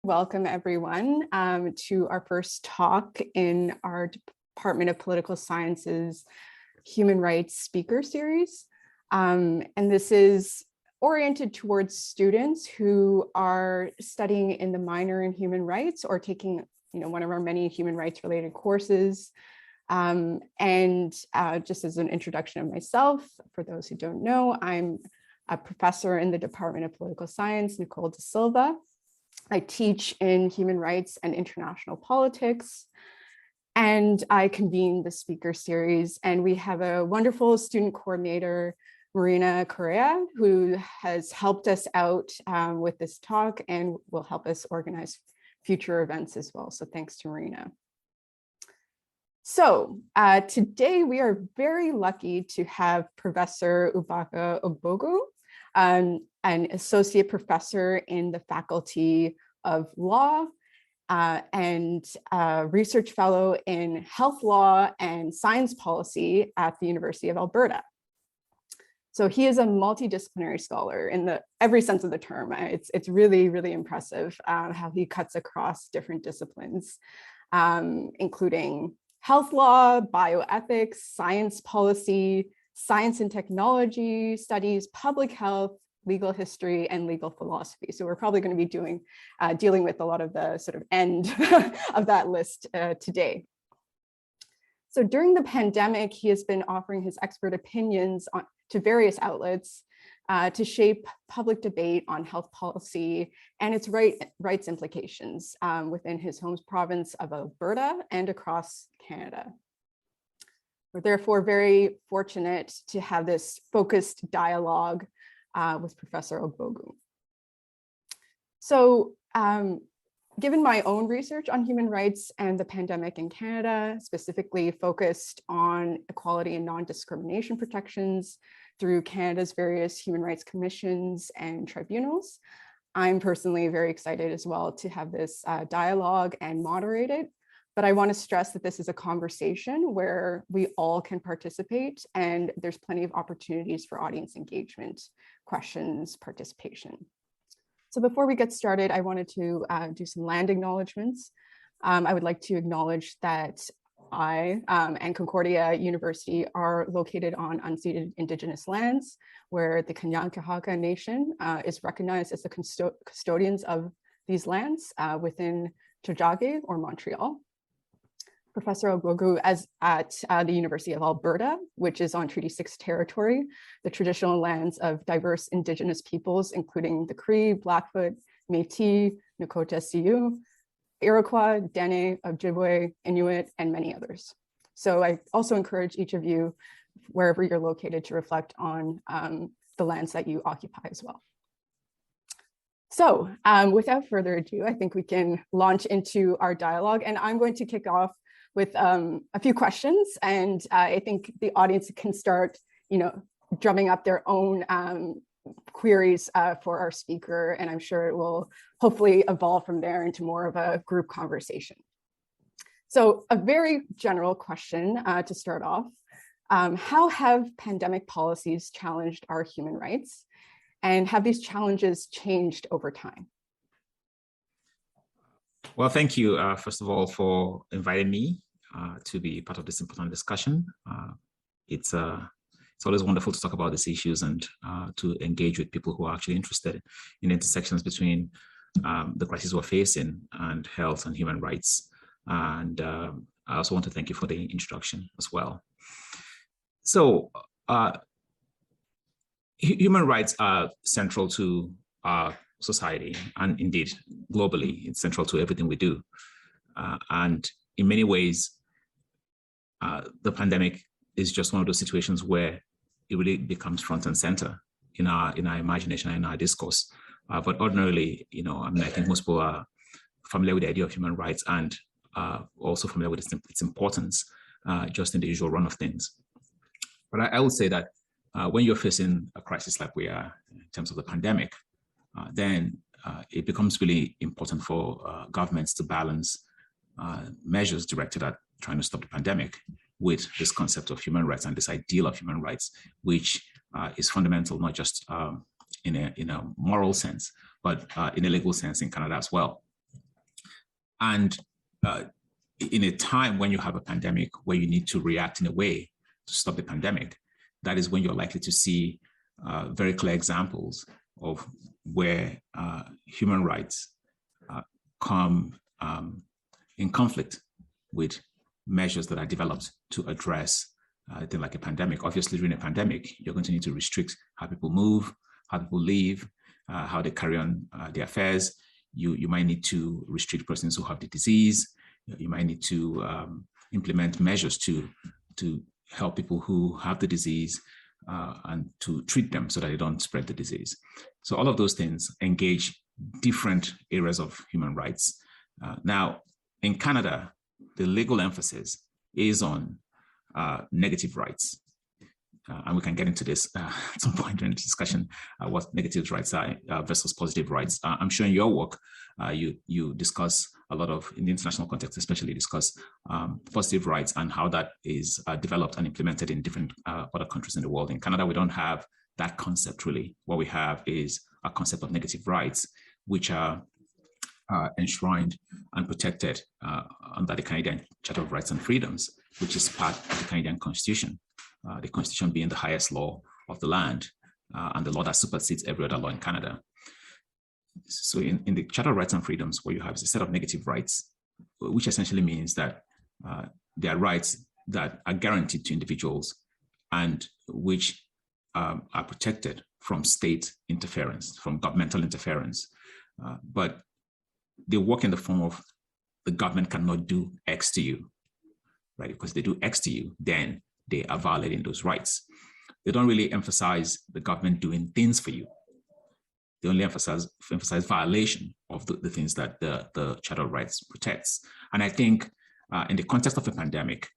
welcome everyone to our first talk in our Department of Political Sciences Human Rights Speaker Series. And this is oriented towards students who are studying in the minor in human rights or taking one of our many human rights related courses. Just as an introduction of myself, for those who don't know, I'm a professor in the Department of Political Science, Nicole Silva. I teach in human rights and international politics, and I convene the speaker series. And we have a wonderful student coordinator, Marina Correa, who has helped us out with this talk and will help us organize future events as well. So thanks to Marina. So today we are very lucky to have Professor Ubaka Ogbogu, an associate professor in the Faculty of Law and research fellow in health law and science policy at the University of Alberta. So he is a multidisciplinary scholar in every sense of the term. It's really, really impressive how he cuts across different disciplines, including health law, bioethics, science policy, science and technology studies, public health, legal history, and legal philosophy. So we're probably going to be dealing with a lot of the sort of end of that list today. So during the pandemic, he has been offering his expert opinions to various outlets to shape public debate on health policy and its rights implications within his home province of Alberta and across Canada. We're therefore very fortunate to have this focused dialogue with Professor Ogbogu. So given my own research on human rights and the pandemic in Canada, specifically focused on equality and non-discrimination protections through Canada's various human rights commissions and tribunals, I'm personally very excited as well to have this dialogue and moderate it. But I want to stress that this is a conversation where we all can participate, and there's plenty of opportunities for audience engagement, questions, participation. So before we get started, I wanted to do some land acknowledgements. I would like to acknowledge that I and Concordia University are located on unceded Indigenous lands, where the Kanyankahaka Nation is recognized as the custodians of these lands within Tiohtià:ke or Montreal. Professor Ogbogu at the University of Alberta, which is on Treaty 6 territory, the traditional lands of diverse Indigenous peoples, including the Cree, Blackfoot, Métis, Nakota Sioux, Iroquois, Dene, Ojibwe, Inuit, and many others. So I also encourage each of you, wherever you're located, to reflect on the lands that you occupy as well. So without further ado, I think we can launch into our dialogue, and I'm going to kick off with a few questions, and I think the audience can start, drumming up their own queries for our speaker, and I'm sure it will hopefully evolve from there into more of a group conversation. So a very general question to start off. How have pandemic policies challenged our human rights? And have these challenges changed over time? Well, thank you, first of all, for inviting me to be part of this important discussion. It's always wonderful to talk about these issues and to engage with people who are actually interested in intersections between the crises we're facing and health and human rights. And I also want to thank you for the introduction as well. So human rights are central to our society, and indeed globally, it's central to everything we do. And in many ways, the pandemic is just one of those situations where it really becomes front and center in our imagination and in our discourse. But ordinarily, I think most people are familiar with the idea of human rights and also familiar with its importance just in the usual run of things. But I would say that when you're facing a crisis like we are in terms of the pandemic, then it becomes really important for governments to balance measures directed at trying to stop the pandemic with this concept of human rights and this ideal of human rights, which is fundamental, not just in a moral sense, but in a legal sense in Canada as well. And in a time when you have a pandemic where you need to react in a way to stop the pandemic, that is when you're likely to see very clear examples of where human rights come in conflict with measures that are developed to address things like a pandemic. Obviously, during a pandemic, you're going to need to restrict how people move, how people live, how they carry on their affairs. You might need to restrict persons who have the disease. You might need to implement measures to help people who have the disease and to treat them so that they don't spread the disease. So all of those things engage different areas of human rights. Now, in Canada, the legal emphasis is on negative rights. And we can get into this at some point during the discussion, what negative rights are versus positive rights. I'm sure in your work, you discuss a lot of, in the international context, especially discuss positive rights and how that is developed and implemented in different other countries in the world. In Canada, we don't have that concept really. What we have is a concept of negative rights, which are enshrined and protected under the Canadian Charter of Rights and Freedoms, which is part of the Canadian Constitution. The Constitution being the highest law of the land and the law that supersedes every other law in Canada. So in the Charter of Rights and Freedoms, what you have is a set of negative rights, which essentially means that they are rights that are guaranteed to individuals and which are protected from state interference, from governmental interference. But they work in the form of the government cannot do X to you, right? Because they do X to you, then they are violating those rights. They don't really emphasize the government doing things for you. They only emphasize violation of the things that the Charter of Rights protects. And I think in the context of a pandemic,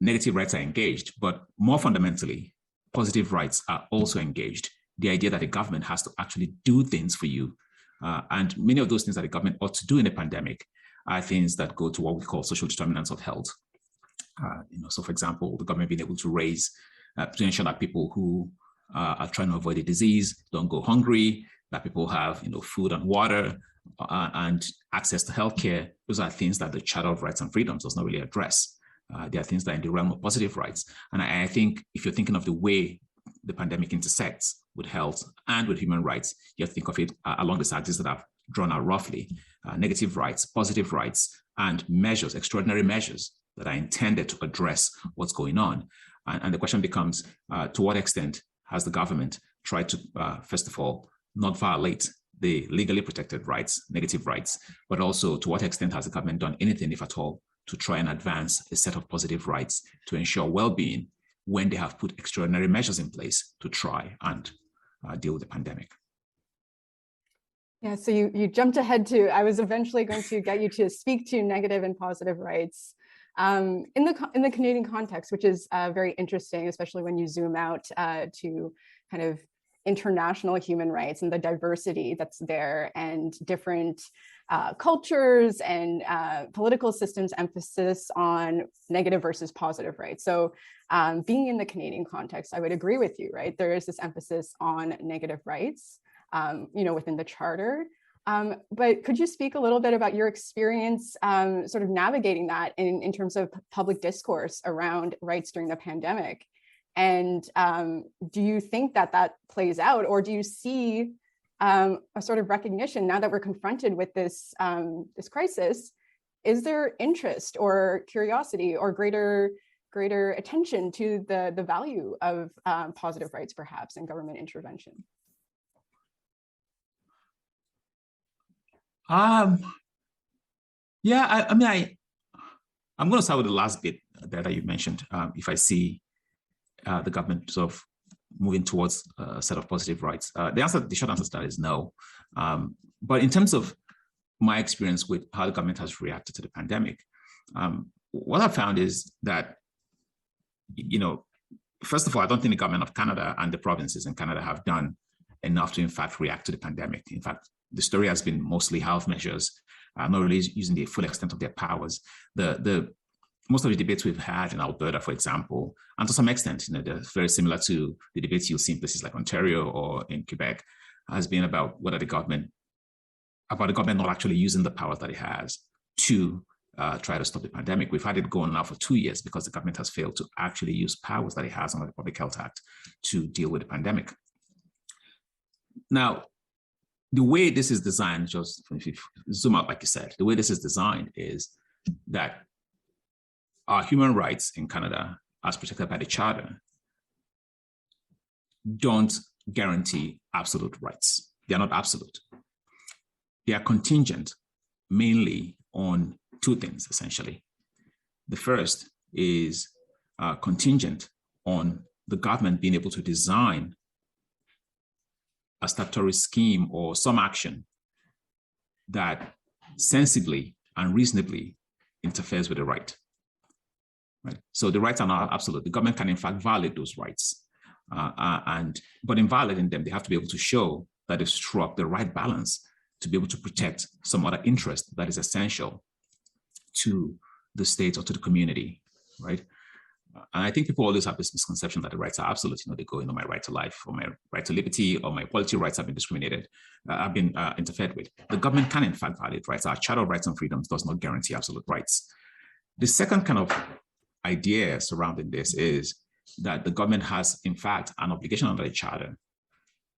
negative rights are engaged, but more fundamentally, positive rights are also engaged. The idea that the government has to actually do things for you. And many of those things that the government ought to do in a pandemic are things that go to what we call social determinants of health. So for example, the government being able to raise, to ensure that people who are trying to avoid a disease don't go hungry, that people have food and water and access to healthcare. Those are things that the Charter of Rights and Freedoms does not really address. They are things that are in the realm of positive rights. And I think if you're thinking of the way the pandemic intersects with health and with human rights, you have to think of it along the axis that I've drawn out roughly. Negative rights, positive rights, and measures, extraordinary measures that are intended to address what's going on. And the question becomes, to what extent has the government tried to, first of all, not violate the legally protected rights, negative rights, but also to what extent has the government done anything, if at all, to try and advance a set of positive rights to ensure well-being when they have put extraordinary measures in place to try and deal with the pandemic. Yeah, so you jumped ahead to, I was eventually going to get you to speak to negative and positive rights in the Canadian context, which is very interesting, especially when you zoom out to kind of international human rights and the diversity that's there and different cultures and political systems emphasis on negative versus positive rights. So being in the Canadian context, I would agree with you, right? There is this emphasis on negative rights, within the Charter. But could you speak a little bit about your experience sort of navigating that in terms of public discourse around rights during the pandemic? And do you think that plays out, or do you see a sort of recognition now that we're confronted with this crisis? Is there interest or curiosity or greater attention to the value of positive rights, perhaps, and government intervention? I'm going to start with the last bit there that you mentioned. If I see the government sort of moving towards a set of positive rights, the short answer to that is no. But in terms of my experience with how the government has reacted to the pandemic, what I found is that, first of all, I don't think the government of Canada and the provinces in Canada have done enough to, in fact, react to the pandemic. In fact, the story has been mostly health measures, not really using the full extent of their powers. Most of the debates we've had in Alberta, for example, and to some extent, they're very similar to the debates you'll see in places like Ontario or in Quebec, has been about whether the government about the government not actually using the powers that it has to try to stop the pandemic. We've had it going now for 2 years because the government has failed to actually use powers that it has under the Public Health Act to deal with the pandemic. Now, the way this is designed, just if you zoom out, like you said, the way this is designed is that our human rights in Canada, as protected by the Charter, don't guarantee absolute rights. They are not absolute. They are contingent mainly on two things, essentially. The first is contingent on the government being able to design a statutory scheme or some action that sensibly and reasonably interferes with the right. Right? So the rights are not absolute. The government can in fact violate those rights. But in violating them, they have to be able to show that they've struck the right balance to be able to protect some other interest that is essential to the state or to the community, right? And I think people always have this misconception that the rights are absolute. You know, they go, my right to life, or my right to liberty, or my equality rights have been discriminated, have been interfered with. The government can in fact violate rights. Our Charter of Rights and Freedoms does not guarantee absolute rights. The second kind of idea surrounding this is that the government has in fact an obligation under the Charter,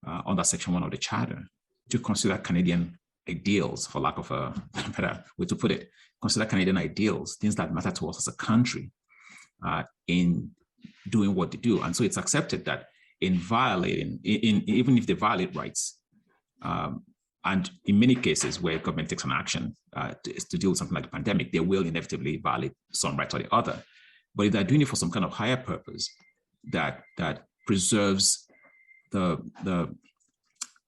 under Section 1 of the Charter, to consider Canadian ideals, for lack of a better way to put it, consider Canadian ideals, things that matter to us as a country, in doing what they do. And so it's accepted that in violating, even if they violate rights, and in many cases where government takes an action to deal with something like the pandemic, they will inevitably violate some right or the other. But if they're doing it for some kind of higher purpose that preserves the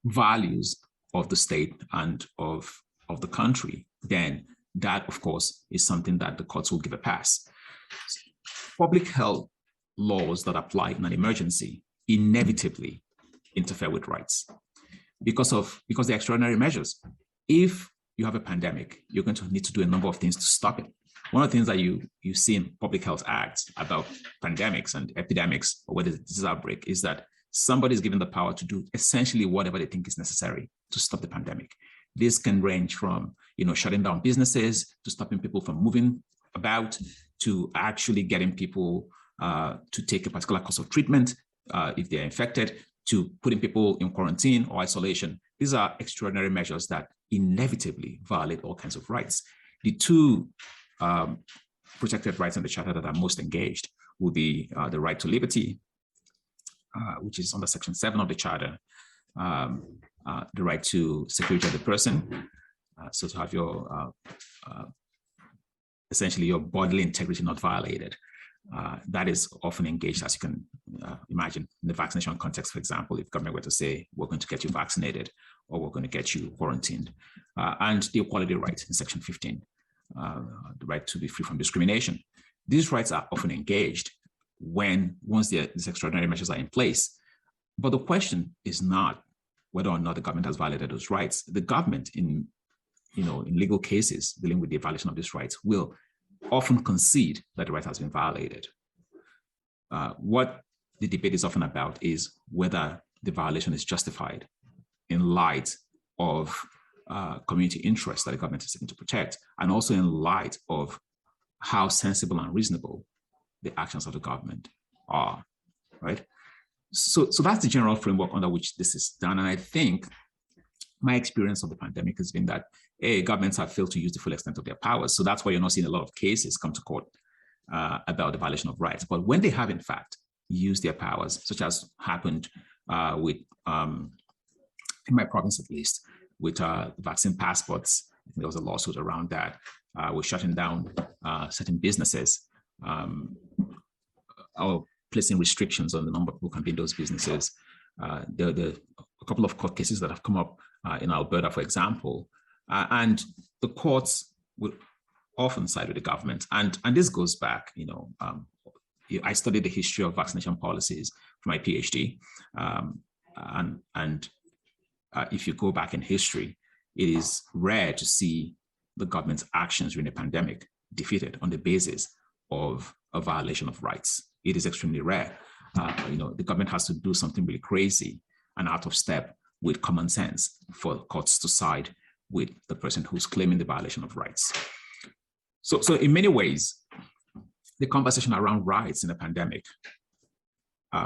values of the state and of the country, then that, of course, is something that the courts will give a pass. Public health laws that apply in an emergency inevitably interfere with rights because they're extraordinary measures. If you have a pandemic, you're going to need to do a number of things to stop it. One of the things that you see in public health acts about pandemics and epidemics, or whether this is outbreak, is that somebody is given the power to do essentially whatever they think is necessary to stop the pandemic. This can range from, shutting down businesses, to stopping people from moving about, to actually getting people to take a particular course of treatment if they're infected, to putting people in quarantine or isolation. These are extraordinary measures that inevitably violate all kinds of rights. The two protected rights in the Charter that are most engaged will be the right to liberty, which is under Section 7 of the Charter, the right to security of the person, so to have your essentially your bodily integrity not violated. That is often engaged, as you can imagine, in the vaccination context. For example, if government were to say, we're going to get you vaccinated, or we're going to get you quarantined. And the equality right in Section 15, the right to be free from discrimination. These rights are often engaged once these extraordinary measures are in place. But the question is not whether or not the government has violated those rights. The government, in legal cases dealing with the violation of these rights, will often concede that the right has been violated. What the debate is often about is whether the violation is justified in light of community interests that the government is seeking to protect, and also in light of how sensible and reasonable the actions of the government are, right? So that's the general framework under which this is done. And I think my experience of the pandemic has been that governments have failed to use the full extent of their powers. So that's why you're not seeing a lot of cases come to court about the violation of rights. But when they have, in fact, used their powers, such as happened with, in my province at least, with the vaccine passports, I think there was a lawsuit around that. We're shutting down certain businesses or placing restrictions on the number of people who can be in those businesses. There are a couple of court cases that have come up in Alberta, for example, and the courts would often side with the government. And this goes back, I studied the history of vaccination policies for my PhD. If you go back in history, it is rare to see the government's actions during a pandemic defeated on the basis of a violation of rights. It is extremely rare. The government has to do something really crazy and out of step with common sense for courts to side with the person who's claiming the violation of rights. So in many ways, the conversation around rights in a pandemic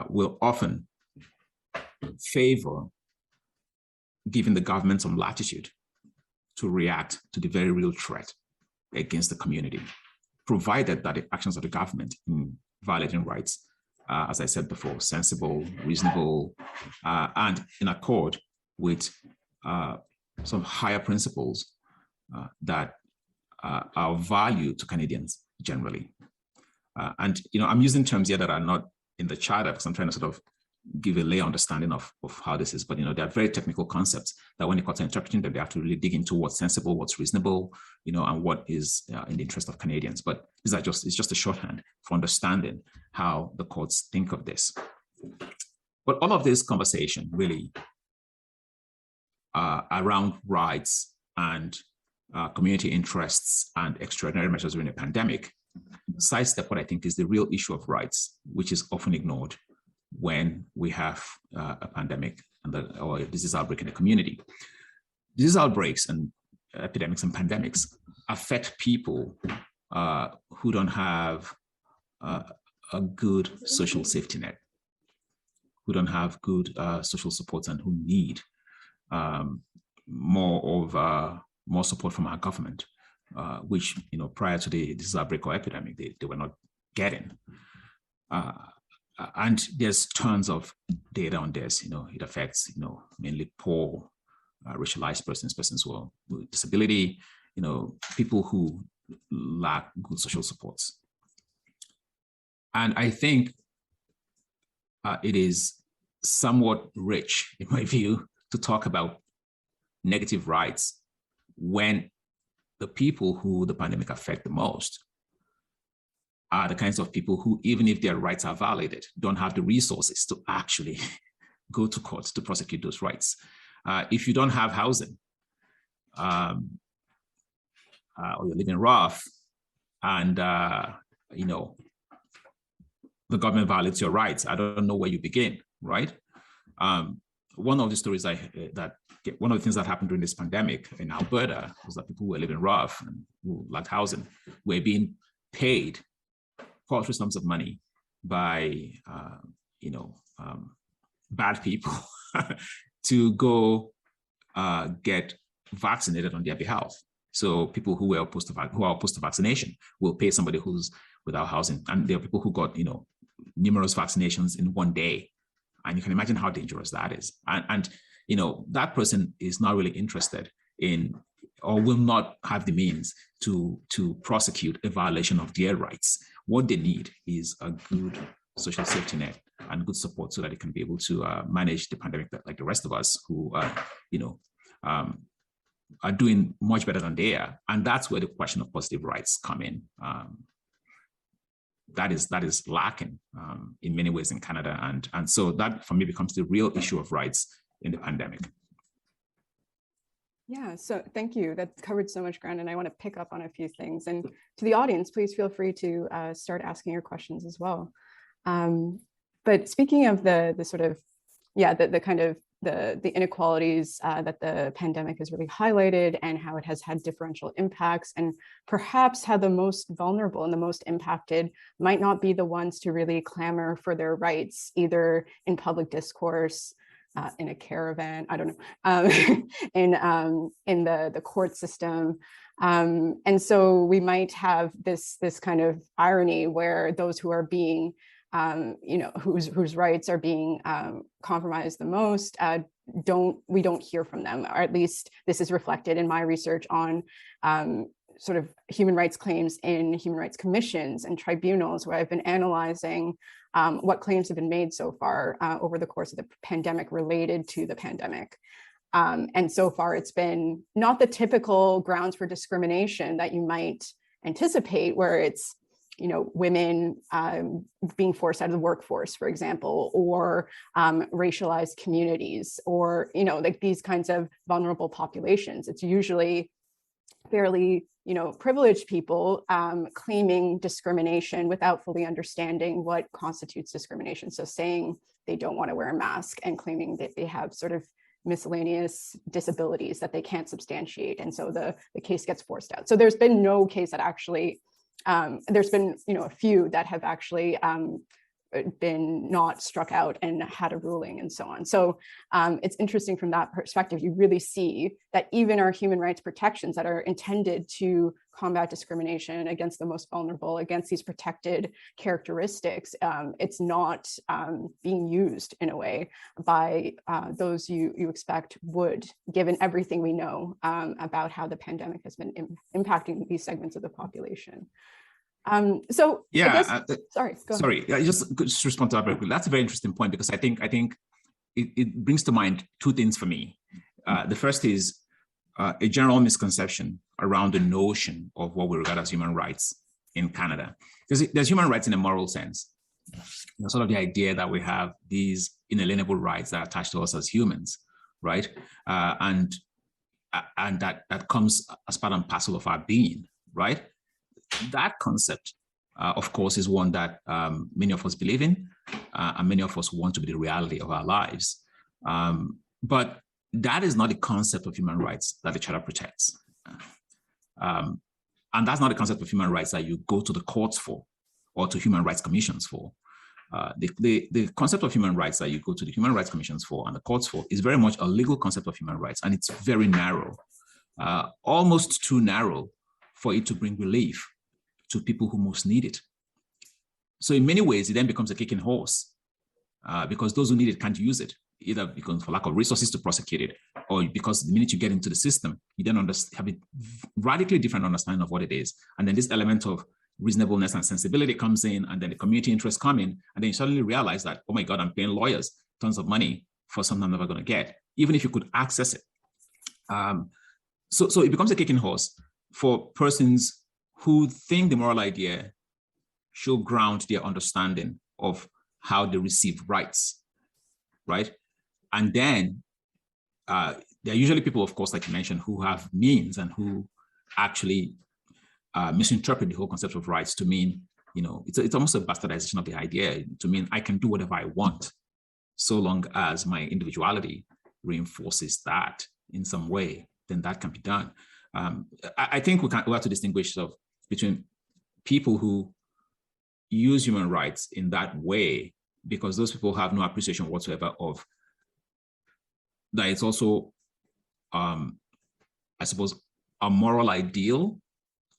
will often favor giving the government some latitude to react to the very real threat against the community, provided that the actions of the government in violating rights, as I said before, sensible, reasonable, and in accord with some higher principles that are of value to Canadians generally. And I'm using terms here that are not in the charter because I'm trying to sort of give a lay understanding of how this is, but they're very technical concepts that when the courts are interpreting them, they have to really dig into what's sensible, what's reasonable, and what is in the interest of Canadians. But it's just a shorthand for understanding how the courts think of this. But all of this conversation really around rights and community interests and extraordinary measures during a pandemic sidestep what I think is the real issue of rights, which is often ignored when we have a pandemic or a disease outbreak in the community. Disease outbreaks and epidemics and pandemics affect people who don't have a good social safety net, who don't have good social supports, and who need more support from our government, which prior to the disease outbreak or epidemic they were not getting. And there's tons of data on this. It affects mainly poor, racialized persons who are with disability, people who lack good social supports. And I think it is somewhat rich, in my view, to talk about negative rights when the people who the pandemic affect the most are the kinds of people who, even if their rights are violated, don't have the resources to actually go to court to prosecute those rights. If you don't have housing, or you're living rough, and the government violates your rights, I don't know where you begin, right? One of the stories one of the things that happened during this pandemic in Alberta was that people who were living rough and who lacked housing were being paid paltry sums of money by bad people to go get vaccinated on their behalf. So people who are opposed to vaccination will pay somebody who's without housing, and there are people who got numerous vaccinations in one day, and you can imagine how dangerous that is. And that person is not really interested in, or will not have the means to prosecute a violation of their rights. What they need is a good social safety net and good support so that they can be able to manage the pandemic like the rest of us who are doing much better than they are. And that's where the question of positive rights come in. That is lacking in many ways in Canada. And so that, for me, becomes the real issue of rights in the pandemic. Yeah, so thank you. That covered so much ground, and I want to pick up on a few things. And to the audience, please feel free to start asking your questions as well. But speaking of the inequalities that the pandemic has really highlighted, and how it has had differential impacts, and perhaps how the most vulnerable and the most impacted might not be the ones to really clamor for their rights, either in public discourse, in a caravan, I don't know, in the court system. And so we might have this kind of irony where those who are being, whose rights are being compromised the most, we don't hear from them, or at least this is reflected in my research on sort of human rights claims in human rights commissions and tribunals, where I've been analyzing what claims have been made so far over the course of the pandemic related to the pandemic. And so far, it's been not the typical grounds for discrimination that you might anticipate, where it's, women being forced out of the workforce, for example, or racialized communities, or, like these kinds of vulnerable populations. It's usually fairly, privileged people claiming discrimination without fully understanding what constitutes discrimination. So saying they don't want to wear a mask and claiming that they have sort of miscellaneous disabilities that they can't substantiate. And so the case gets forced out. So there's been no case that actually, there's been, a few that have actually been not struck out and had a ruling and so on. So it's interesting from that perspective. You really see that even our human rights protections that are intended to combat discrimination against the most vulnerable, against these protected characteristics, it's not being used in a way by those you expect would, given everything we know about how the pandemic has been impacting these segments of the population. So yeah, sorry, go ahead. I just respond to that very quickly. That's a very interesting point, because I think it brings to mind two things for me. The first is a general misconception around the notion of what we regard as human rights in Canada. There's human rights in a moral sense. Sort of the idea that we have these inalienable rights that are attached to us as humans, right? And that comes as part and parcel of our being, right? That concept, of course, is one that many of us believe in, and many of us want to be the reality of our lives. But that is not the concept of human rights that the Charter protects. And that's not the concept of human rights that you go to the courts for or to human rights commissions for. The concept of human rights that you go to the human rights commissions for and the courts for is very much a legal concept of human rights, and it's very narrow, almost too narrow for it to bring relief to people who most need it. So in many ways, it then becomes a kicking horse because those who need it can't use it, either because for lack of resources to prosecute it, or because the minute you get into the system, you then have a radically different understanding of what it is. And then this element of reasonableness and sensibility comes in, and then the community interests come in, and then you suddenly realize that, oh my God, I'm paying lawyers tons of money for something I'm never going to get, even if you could access it. So it becomes a kicking horse for persons who think the moral idea should ground their understanding of how they receive rights, right? And then there are usually people, of course, like you mentioned, who have means and who actually misinterpret the whole concept of rights to mean, it's almost a bastardization of the idea, to mean I can do whatever I want, so long as my individuality reinforces that in some way, then that can be done. I think we have to distinguish between people who use human rights in that way, because those people have no appreciation whatsoever of that. It's also, I suppose, a moral ideal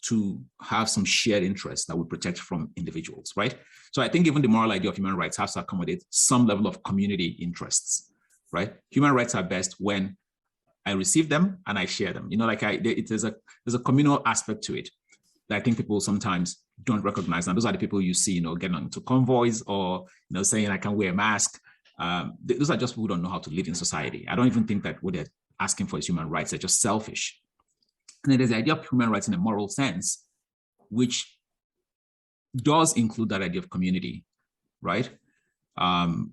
to have some shared interests that we protect from individuals, right? So I think even the moral idea of human rights has to accommodate some level of community interests, right? Human rights are best when I receive them and I share them. There's a communal aspect to it that I think people sometimes don't recognize. And those are the people you see, getting onto convoys or, saying I can wear a mask. Those are just people who don't know how to live in society. I don't even think that what they're asking for is human rights. They're just selfish. And then there's the idea of human rights in a moral sense, which does include that idea of community, right? And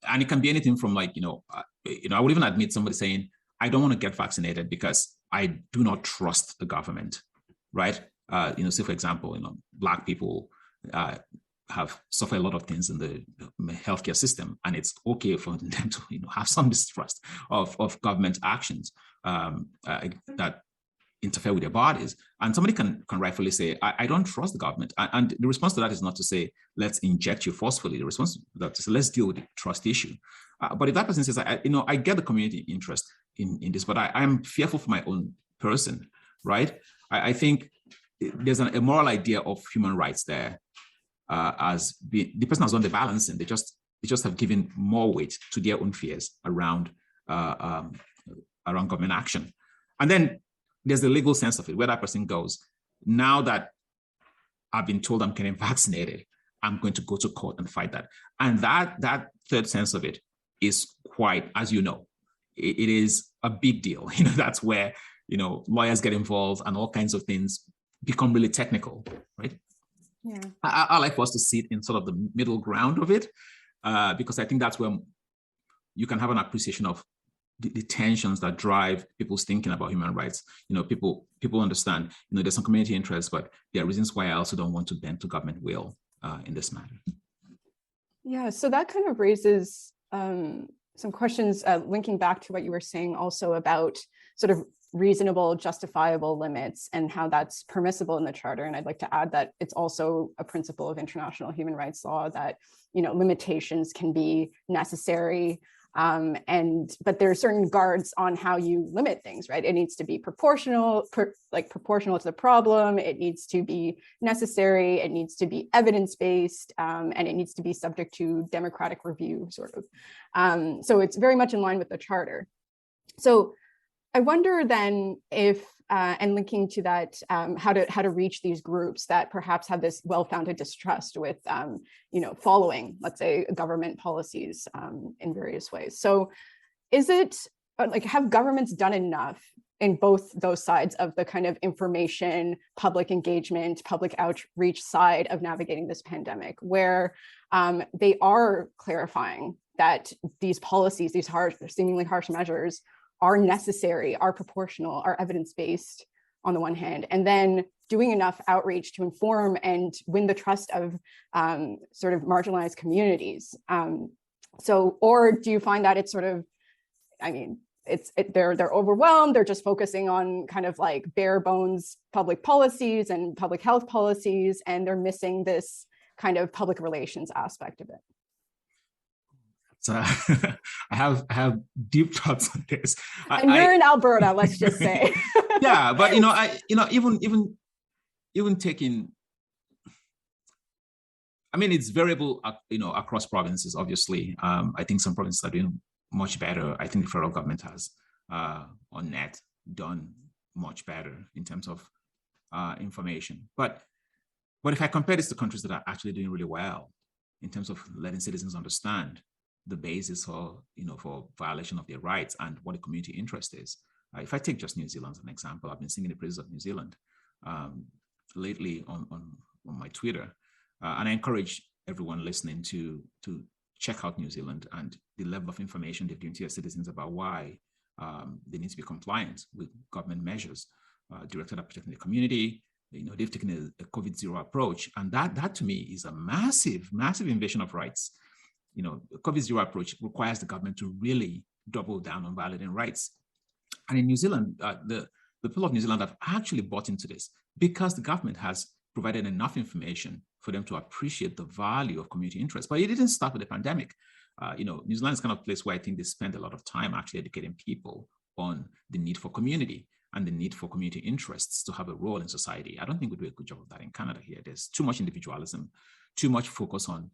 it can be anything from I would even admit somebody saying, I don't want to get vaccinated because I do not trust the government, right? Say for example, Black people have suffered a lot of things in the healthcare system, and it's okay for them to have some distrust of government actions that interfere with their bodies. And somebody can rightfully say, I don't trust the government. And the response to that is not to say, let's inject you forcefully. The response to that is, let's deal with the trust issue. But if that person says, I get the community interest in this, but I'm fearful for my own person, right? I think there's a moral idea of human rights there, as the person has done the balancing. They just have given more weight to their own fears around government action. And then there's the legal sense of it, where that person goes, now that I've been told I'm getting vaccinated, I'm going to go to court and fight that. And that third sense of it is quite, as you know, it is a big deal. That's where, lawyers get involved and all kinds of things become really technical, right? Yeah. I like for us to sit in sort of the middle ground of it, because I think that's where you can have an appreciation of the tensions that drive people's thinking about human rights. People understand, there's some community interests, but there are reasons why I also don't want to bend to government will in this matter. Yeah, so that kind of raises some questions linking back to what you were saying also about sort of reasonable, justifiable limits and how that's permissible in the Charter. And I'd like to add that it's also a principle of international human rights law that, you know, limitations can be necessary. But there are certain guards on how you limit things, right? It needs to be proportional, proportional to the problem. It needs to be necessary. It needs to be evidence-based, and it needs to be subject to democratic review, sort of. So it's very much in line with the Charter. So I wonder then if, and linking to that, how to reach these groups that perhaps have this well-founded distrust with, you know, following, let's say, government policies in various ways. So is it, like, have governments done enough in both those sides of the kind of information, public engagement, public outreach side of navigating this pandemic, where they are clarifying that these policies, these harsh, seemingly harsh measures are necessary, are proportional, are evidence-based on the one hand, and then doing enough outreach to inform and win the trust of sort of marginalized communities. Or do you find that it's sort of, I mean, they're overwhelmed, they're just focusing on kind of like bare bones public policies and public health policies, and they're missing this kind of public relations aspect of it? So I have deep thoughts on this. And you're in Alberta, let's just say. Yeah, but even taking, I mean, it's variable, across provinces. Obviously, I think some provinces are doing much better. I think the federal government has, on net, done much better in terms of information. But if I compare this to countries that are actually doing really well in terms of letting citizens understand the basis for violation of their rights and what the community interest is. If I take just New Zealand as an example, I've been singing the praises of New Zealand lately on my Twitter, and I encourage everyone listening to check out New Zealand and the level of information they've given to their citizens about why they need to be compliant with government measures directed at protecting the community. They've taken a COVID-0 approach, and that to me is a massive invasion of rights. The COVID-0 approach requires the government to really double down on violating rights. And in New Zealand, the people of New Zealand have actually bought into this because the government has provided enough information for them to appreciate the value of community interest. But it didn't start with the pandemic. New Zealand is kind of a place where I think they spend a lot of time actually educating people on the need for community and the need for community interests to have a role in society. I don't think we do a good job of that in Canada here. There's too much individualism, too much focus on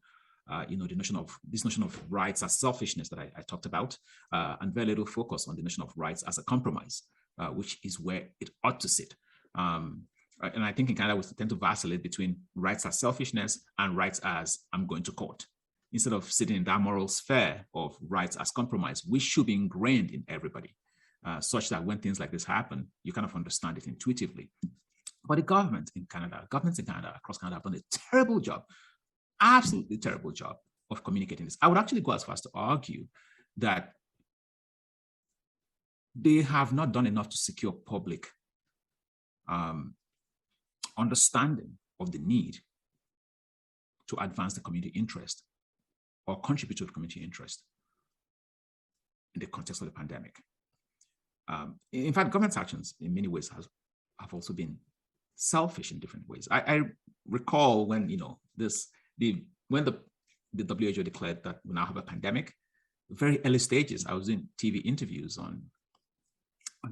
this notion of rights as selfishness that I talked about, and very little focus on the notion of rights as a compromise, which is where it ought to sit. And I think in Canada, we tend to vacillate between rights as selfishness and rights as I'm going to court, instead of sitting in that moral sphere of rights as compromise, which should be ingrained in everybody, such that when things like this happen, you kind of understand it intuitively. But the governments in Canada, across Canada, have done a terrible job, absolutely terrible job of communicating this. I would actually go as far as to argue that they have not done enough to secure public understanding of the need to advance the community interest or contribute to the community interest in the context of the pandemic. In fact, government's actions in many ways have also been selfish in different ways. I recall when when the WHO declared that we now have a pandemic, very early stages, I was in TV interviews on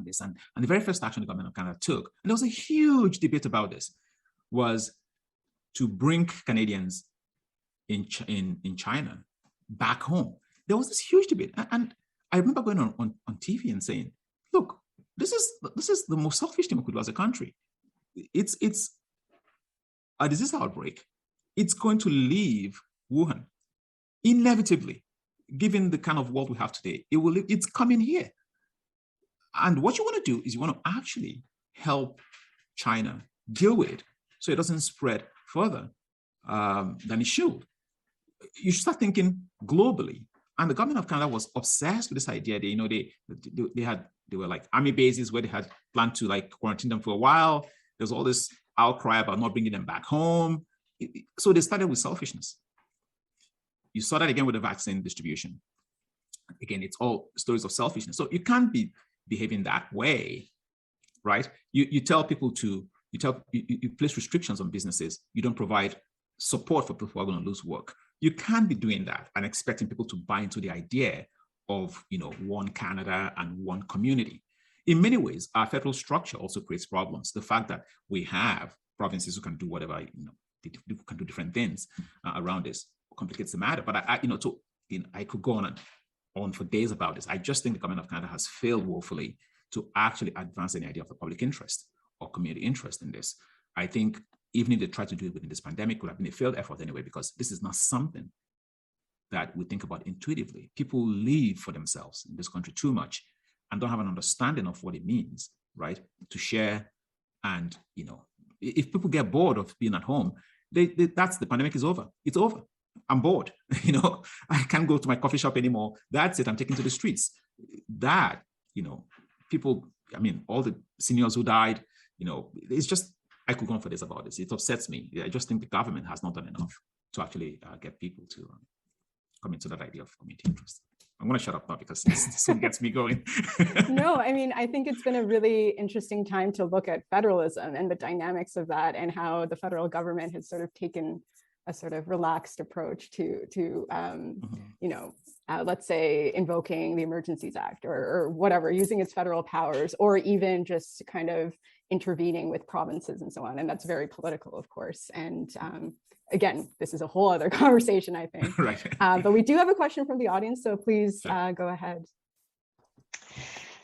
this, and the very first action the government of Canada took, and there was a huge debate about this, was to bring Canadians in China back home. There was this huge debate, and I remember going on TV and saying, "Look, this is the most selfish thing we could do as a country. It's a disease outbreak. It's going to leave Wuhan inevitably, given the kind of world we have today. It's coming here. And what you want to do is you want to actually help China deal with it so it doesn't spread further than it should. You should start thinking globally." And the government of Canada was obsessed with this idea. They were like army bases where they had planned to like quarantine them for a while. There's all this outcry about not bringing them back home. So they started with selfishness. You saw that again with the vaccine distribution. again, it's all stories of selfishness. So you can't be behaving that way, right? You tell people to, you place restrictions on businesses. You don't provide support for people who are going to lose work. You can't be doing that and expecting people to buy into the idea of, one Canada and one community. In many ways, our federal structure also creates problems. The fact that we have provinces who can do whatever, they can do different things around this complicates the matter. But I could go on for days about this. I just think the government of Canada has failed woefully to actually advance any idea of the public interest or community interest in this. I think even if they tried to do it within this pandemic, it would have been a failed effort anyway, because this is not something that we think about intuitively. People live for themselves in this country too much and don't have an understanding of what it means, right? To share. And, if people get bored of being at home, that's the pandemic is over. It's over. I'm bored. I can't go to my coffee shop anymore. That's it. I'm taken to the streets. That, people, all the seniors who died, it's just, I could go on for days about this. It upsets me. I just think the government has not done enough to actually get people to come into that idea of community interest. I'm going to shut up now because this one gets me going. No, I think it's been a really interesting time to look at federalism and the dynamics of that, and how the federal government has sort of taken a sort of relaxed approach to let's say invoking the Emergencies Act or whatever, using its federal powers, or even just kind of intervening with provinces and so on. And that's very political, of course. And again, this is a whole other conversation, I think. Right. But we do have a question from the audience, so please go ahead.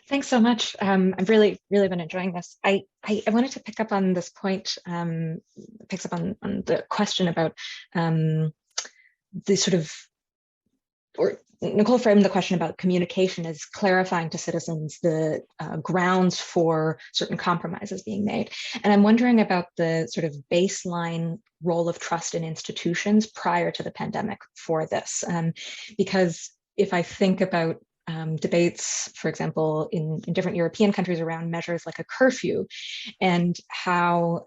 Thanks so much. I've really been enjoying this. I wanted to pick up on this point, picks up on the question about the sort of, or Nicole framed the question about communication as clarifying to citizens the grounds for certain compromises being made. And I'm wondering about the sort of baseline role of trust in institutions prior to the pandemic for this. Because if I think about debates, for example, in different European countries around measures like a curfew, and how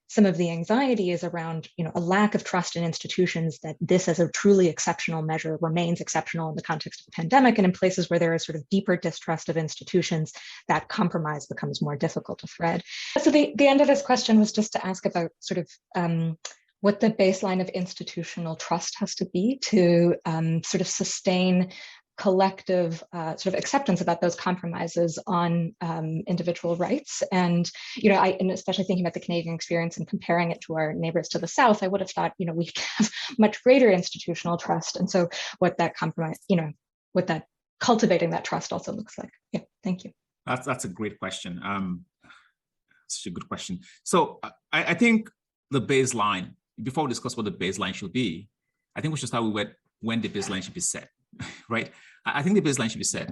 some of the anxiety is around, a lack of trust in institutions, that this as a truly exceptional measure remains exceptional in the context of the pandemic, and in places where there is sort of deeper distrust of institutions, that compromise becomes more difficult to thread. So the end of this question was just to ask about sort of what the baseline of institutional trust has to be to sort of sustain collective sort of acceptance about those compromises on individual rights. And, and especially thinking about the Canadian experience and comparing it to our neighbors to the South, I would have thought, we have much greater institutional trust. And so what that compromise, what that cultivating that trust also looks like. Yeah, thank you. That's a great question. Such a good question. So I think the baseline, before we discuss what the baseline should be, I think we should start with when the baseline should be set. Right. I think the baseline should be set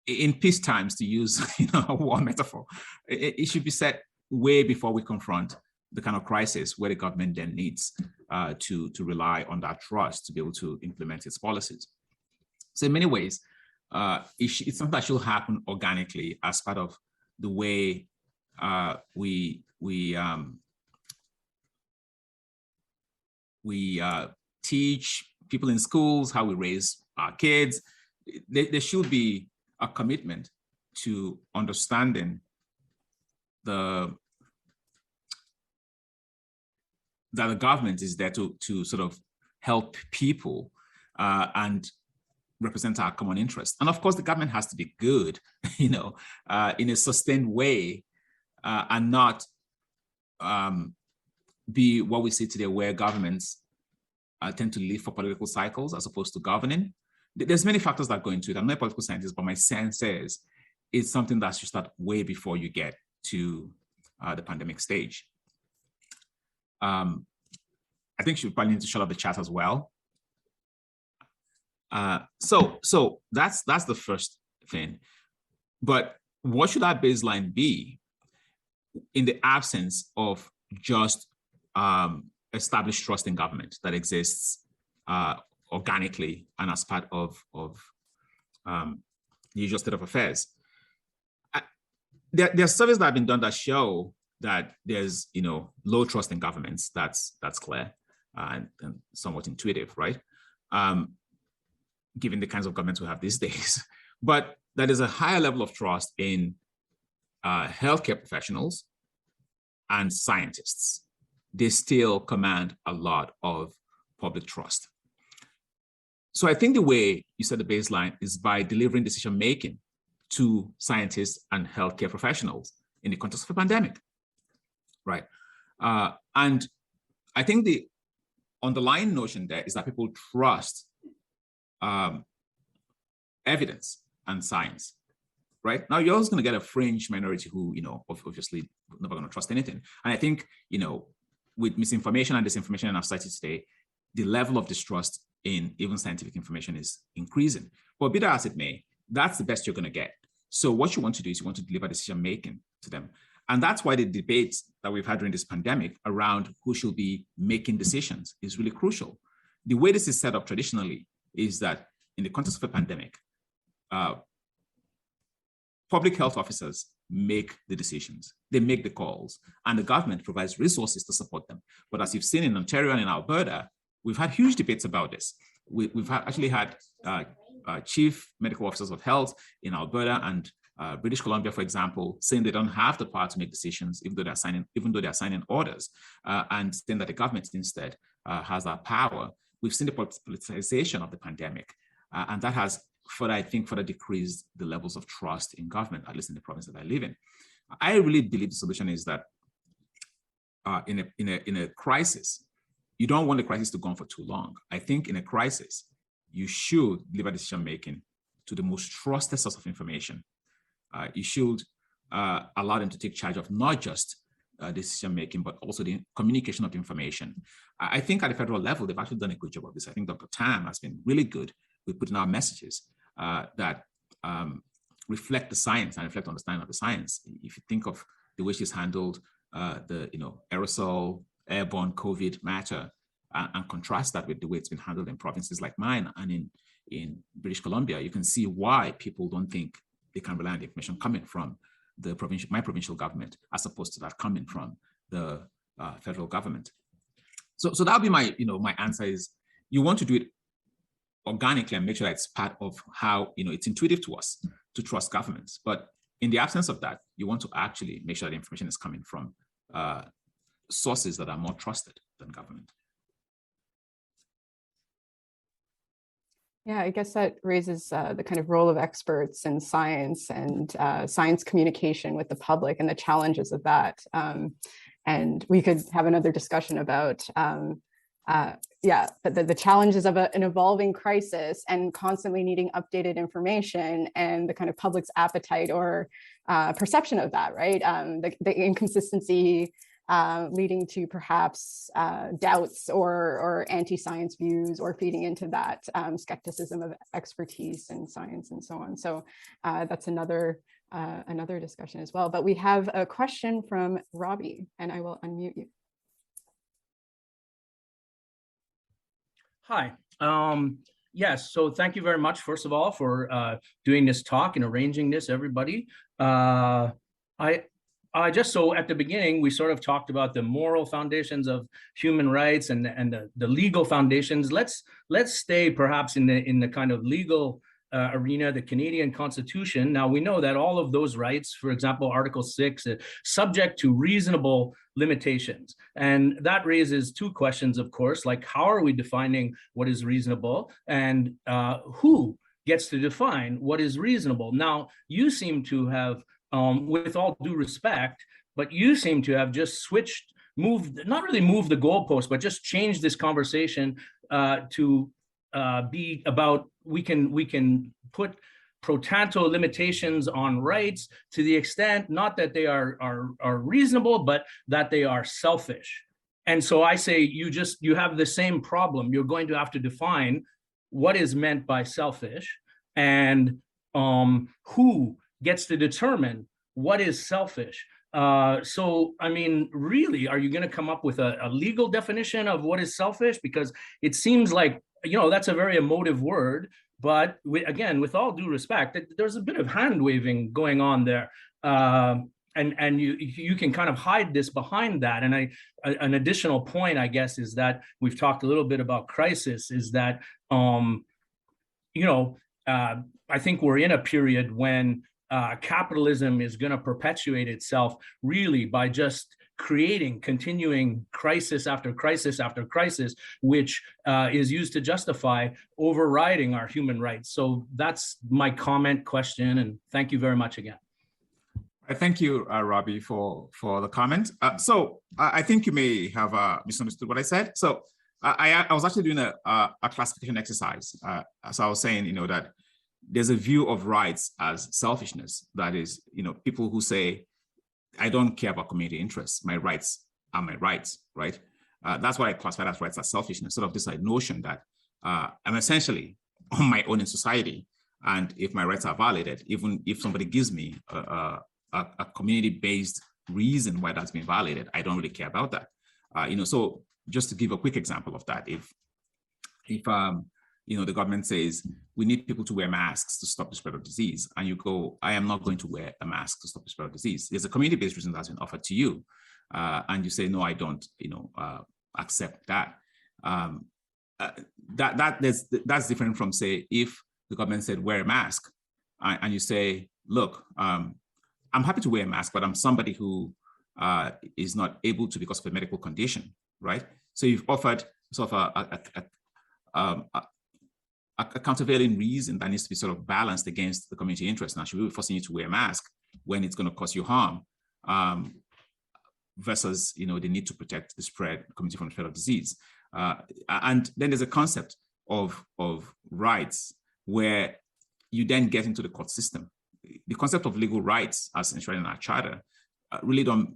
in peace times, to use a war metaphor. It should be set way before we confront the kind of crisis where the government then needs to rely on that trust to be able to implement its policies. So in many ways, it's something that should happen organically as part of the way we teach people in schools, how we raise our kids. There should be a commitment to understanding that the government is there to sort of help people and represent our common interest. And of course, the government has to be good, in a sustained way, and not be what we see today, where governments tend to live for political cycles as opposed to governing. There's many factors that go into it. I'm not a political scientist, but my sense is it's something that should start way before you get to the pandemic stage. I think you probably need to shut up the chat as well. So that's the first thing. But what should our baseline be in the absence of just established trust in government that exists organically and as part of the usual state of affairs? There are surveys that have been done that show that there's low trust in governments. That's clear and somewhat intuitive, right? given the kinds of governments we have these days. But that is a higher level of trust in healthcare professionals and scientists. They still command a lot of public trust. So I think the way you set the baseline is by delivering decision-making to scientists and healthcare professionals in the context of a pandemic, right? And I think the underlying notion there is that people trust evidence and science, right? Now, you're always going to get a fringe minority who, obviously never going to trust anything. And I think, with misinformation and disinformation in our society today, the level of distrust in even scientific information is increasing. But be that as it may, that's the best you're going to get. So what you want to do is you want to deliver decision-making to them. And that's why the debates that we've had during this pandemic around who should be making decisions is really crucial. The way this is set up traditionally is that in the context of a pandemic, public health officers make the decisions, they make the calls, and the government provides resources to support them. But as you've seen in Ontario and in Alberta, we've had huge debates about this. We've actually had chief medical officers of health in Alberta and British Columbia, for example, saying they don't have the power to make decisions, even though they're signing orders, and saying that the government instead has that power. We've seen the politicization of the pandemic, and that has further decreased the levels of trust in government, at least in the province that I live in. I really believe the solution is that in a crisis, you don't want the crisis to go on for too long. I think in a crisis, you should deliver decision-making to the most trusted source of information. You should allow them to take charge of not just decision-making, but also the communication of information. I think at the federal level, they've actually done a good job of this. I think Dr. Tam has been really good with putting out messages that reflect the science and reflect the understanding of the science. If you think of the way she's handled the aerosol, airborne COVID matter, and contrast that with the way it's been handled in provinces like mine and in British Columbia, you can see why people don't think they can rely on the information coming from my provincial government, as opposed to that coming from the federal government. So that'll be my answer is you want to do it organically and make sure that it's part of how it's intuitive to us to trust governments. But in the absence of that, you want to actually make sure the information is coming from sources that are more trusted than government. Yeah, I guess that raises the kind of role of experts in science and science communication with the public and the challenges of that. And we could have another discussion about, but the challenges of an evolving crisis and constantly needing updated information and the kind of public's appetite or perception of that, right? The inconsistency leading to perhaps doubts or anti-science views, or feeding into that skepticism of expertise in science and so on. So that's another discussion as well. But we have a question from Robbie, and I will unmute you. Hi. Yes, so thank you very much, first of all, for doing this talk and arranging this, everybody. Just so at the beginning, we sort of talked about the moral foundations of human rights and the legal foundations. Let's stay perhaps in the kind of legal arena, the Canadian Constitution. Now, we know that all of those rights, for example, Article 6, subject to reasonable limitations. And that raises two questions, of course, like how are we defining what is reasonable, and who gets to define what is reasonable? Now, you seem to have, with all due respect, but you seem to have just not really moved the goalpost, but just changed this conversation to be about we can put pro tanto limitations on rights to the extent not that they are reasonable, but that they are selfish. And so I say you have the same problem. You're going to have to define what is meant by selfish and who gets to determine what is selfish. So, I mean, really, are you going to come up with a legal definition of what is selfish? Because it seems like, that's a very emotive word, but again, with all due respect, there's a bit of hand waving going on there. and you can kind of hide this behind that. And an additional point, I guess, is that we've talked a little bit about crisis, is that I think we're in a period when capitalism is going to perpetuate itself really by just creating continuing crisis after crisis after crisis, which is used to justify overriding our human rights. So that's my comment, question, and thank you very much again. Thank you, Robbie, for the comment. So I think you may have misunderstood what I said. So I was actually doing a classification exercise. So I was saying, that there's a view of rights as selfishness. That is, people who say, I don't care about community interests. My rights are my rights, right? That's what I classify as rights as selfishness, sort of this notion that I'm essentially on my own in society. And if my rights are violated, even if somebody gives me a community-based reason why that's being violated, I don't really care about that. So just to give a quick example of that, if the government says we need people to wear masks to stop the spread of disease, and you go, I am not going to wear a mask to stop the spread of disease. There's a community-based reason that's been offered to you, and you say, no, I don't, accept that. That's different from, say, if the government said wear a mask, and you say, look, I'm happy to wear a mask, but I'm somebody who is not able to because of a medical condition, right? So you've offered sort of a countervailing reason that needs to be sort of balanced against the community interest. Now, should we be forcing you to wear a mask when it's going to cause you harm, versus the need to protect the community from the spread of disease? And then there's a concept of rights where you then get into the court system. The concept of legal rights, as enshrined in our charter, really don't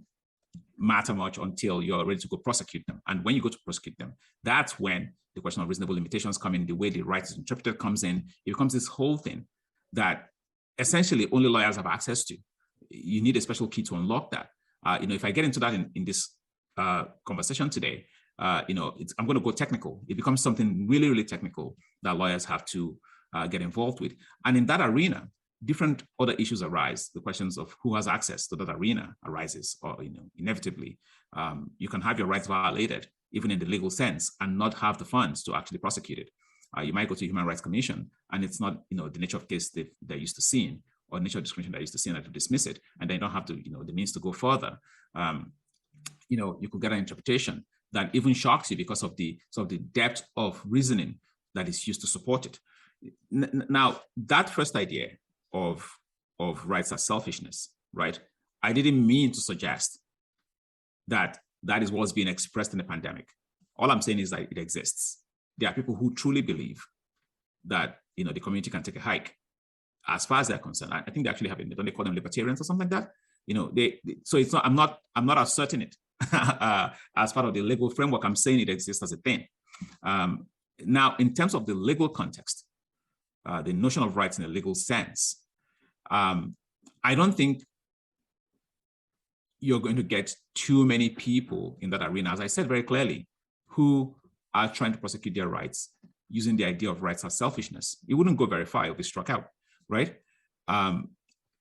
matter much until you're ready to go prosecute them. And when you go to prosecute them, that's when the question of reasonable limitations come in, the way the right is interpreted comes in. It becomes this whole thing that essentially only lawyers have access to. You need a special key to unlock that. If I get into that in this conversation today, I'm going to go technical. It becomes something really, really technical that lawyers have to get involved with. And in that arena, different other issues arise. The questions of who has access to that arena arises, or inevitably, you can have your rights violated, even in the legal sense, and not have the funds to actually prosecute it. You might go to the Human Rights Commission, and it's not the nature of case they're used to seeing, or nature of discrimination they're used to seeing, and to dismiss it, and they don't have to the means to go further. You could get an interpretation that even shocks you because of the depth of reasoning that is used to support it. Now, that first idea of rights as selfishness, right? I didn't mean to suggest that is what's being expressed in the pandemic. All I'm saying is that it exists. There are people who truly believe that the community can take a hike. As far as they're concerned, I think they actually have it. Don't they call them libertarians or something like that? So it's not. I'm not asserting it as part of the legal framework. I'm saying it exists as a thing. Now, in terms of the legal context, the notion of rights in a legal sense, I don't think you're going to get too many people in that arena, as I said very clearly, who are trying to prosecute their rights using the idea of rights as selfishness. It wouldn't go very far. It'll be struck out, right?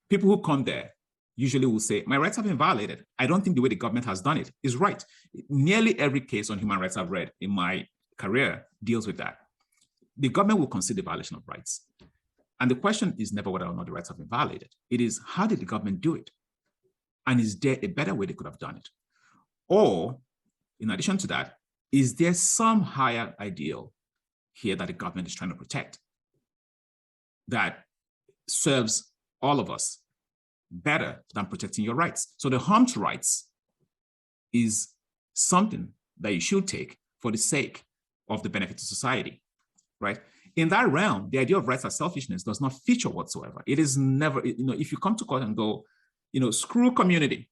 People who come there usually will say, my rights have been violated. I don't think the way the government has done it is right. Nearly every case on human rights I've read in my career deals with that. The government will consider violation of rights. And the question is never whether or not the rights have been violated. It is, how did the government do it? And is there a better way they could have done it? Or, in addition to that, is there some higher ideal here that the government is trying to protect that serves all of us better than protecting your rights? So the harm to rights is something that you should take for the sake of the benefit of society, right? In that realm, the idea of rights as selfishness does not feature whatsoever. It is never, if you come to court and go, screw community,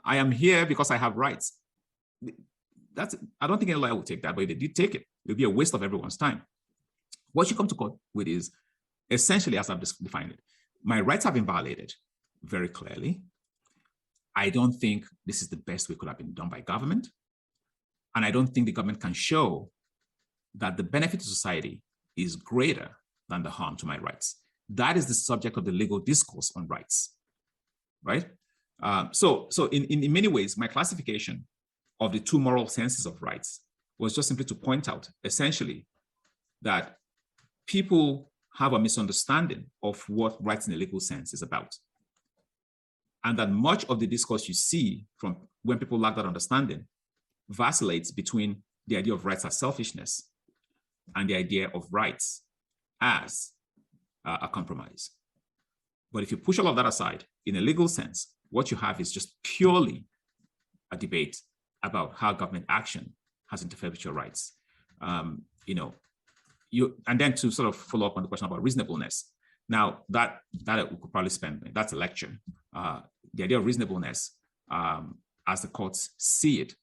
I am here because I have rights. I don't think any lawyer will take that, but if they did take it, it would be a waste of everyone's time. What you come to court with is essentially, as I've defined it, my rights have been violated very clearly. I don't think this is the best way it could have been done by government. And I don't think the government can show that the benefit to society is greater than the harm to my rights. That is the subject of the legal discourse on rights, right? So in many ways, my classification of the two moral senses of rights was just simply to point out, essentially, that people have a misunderstanding of what rights in a legal sense is about. And that much of the discourse you see from when people lack that understanding vacillates between the idea of rights as selfishness and the idea of rights as a compromise. But if you push all of that aside, in a legal sense, what you have is just purely a debate about how government action has interfered with your rights. And then to sort of follow up on the question about reasonableness. Now that we could probably spend, that's a lecture. The idea of reasonableness, as the courts see it,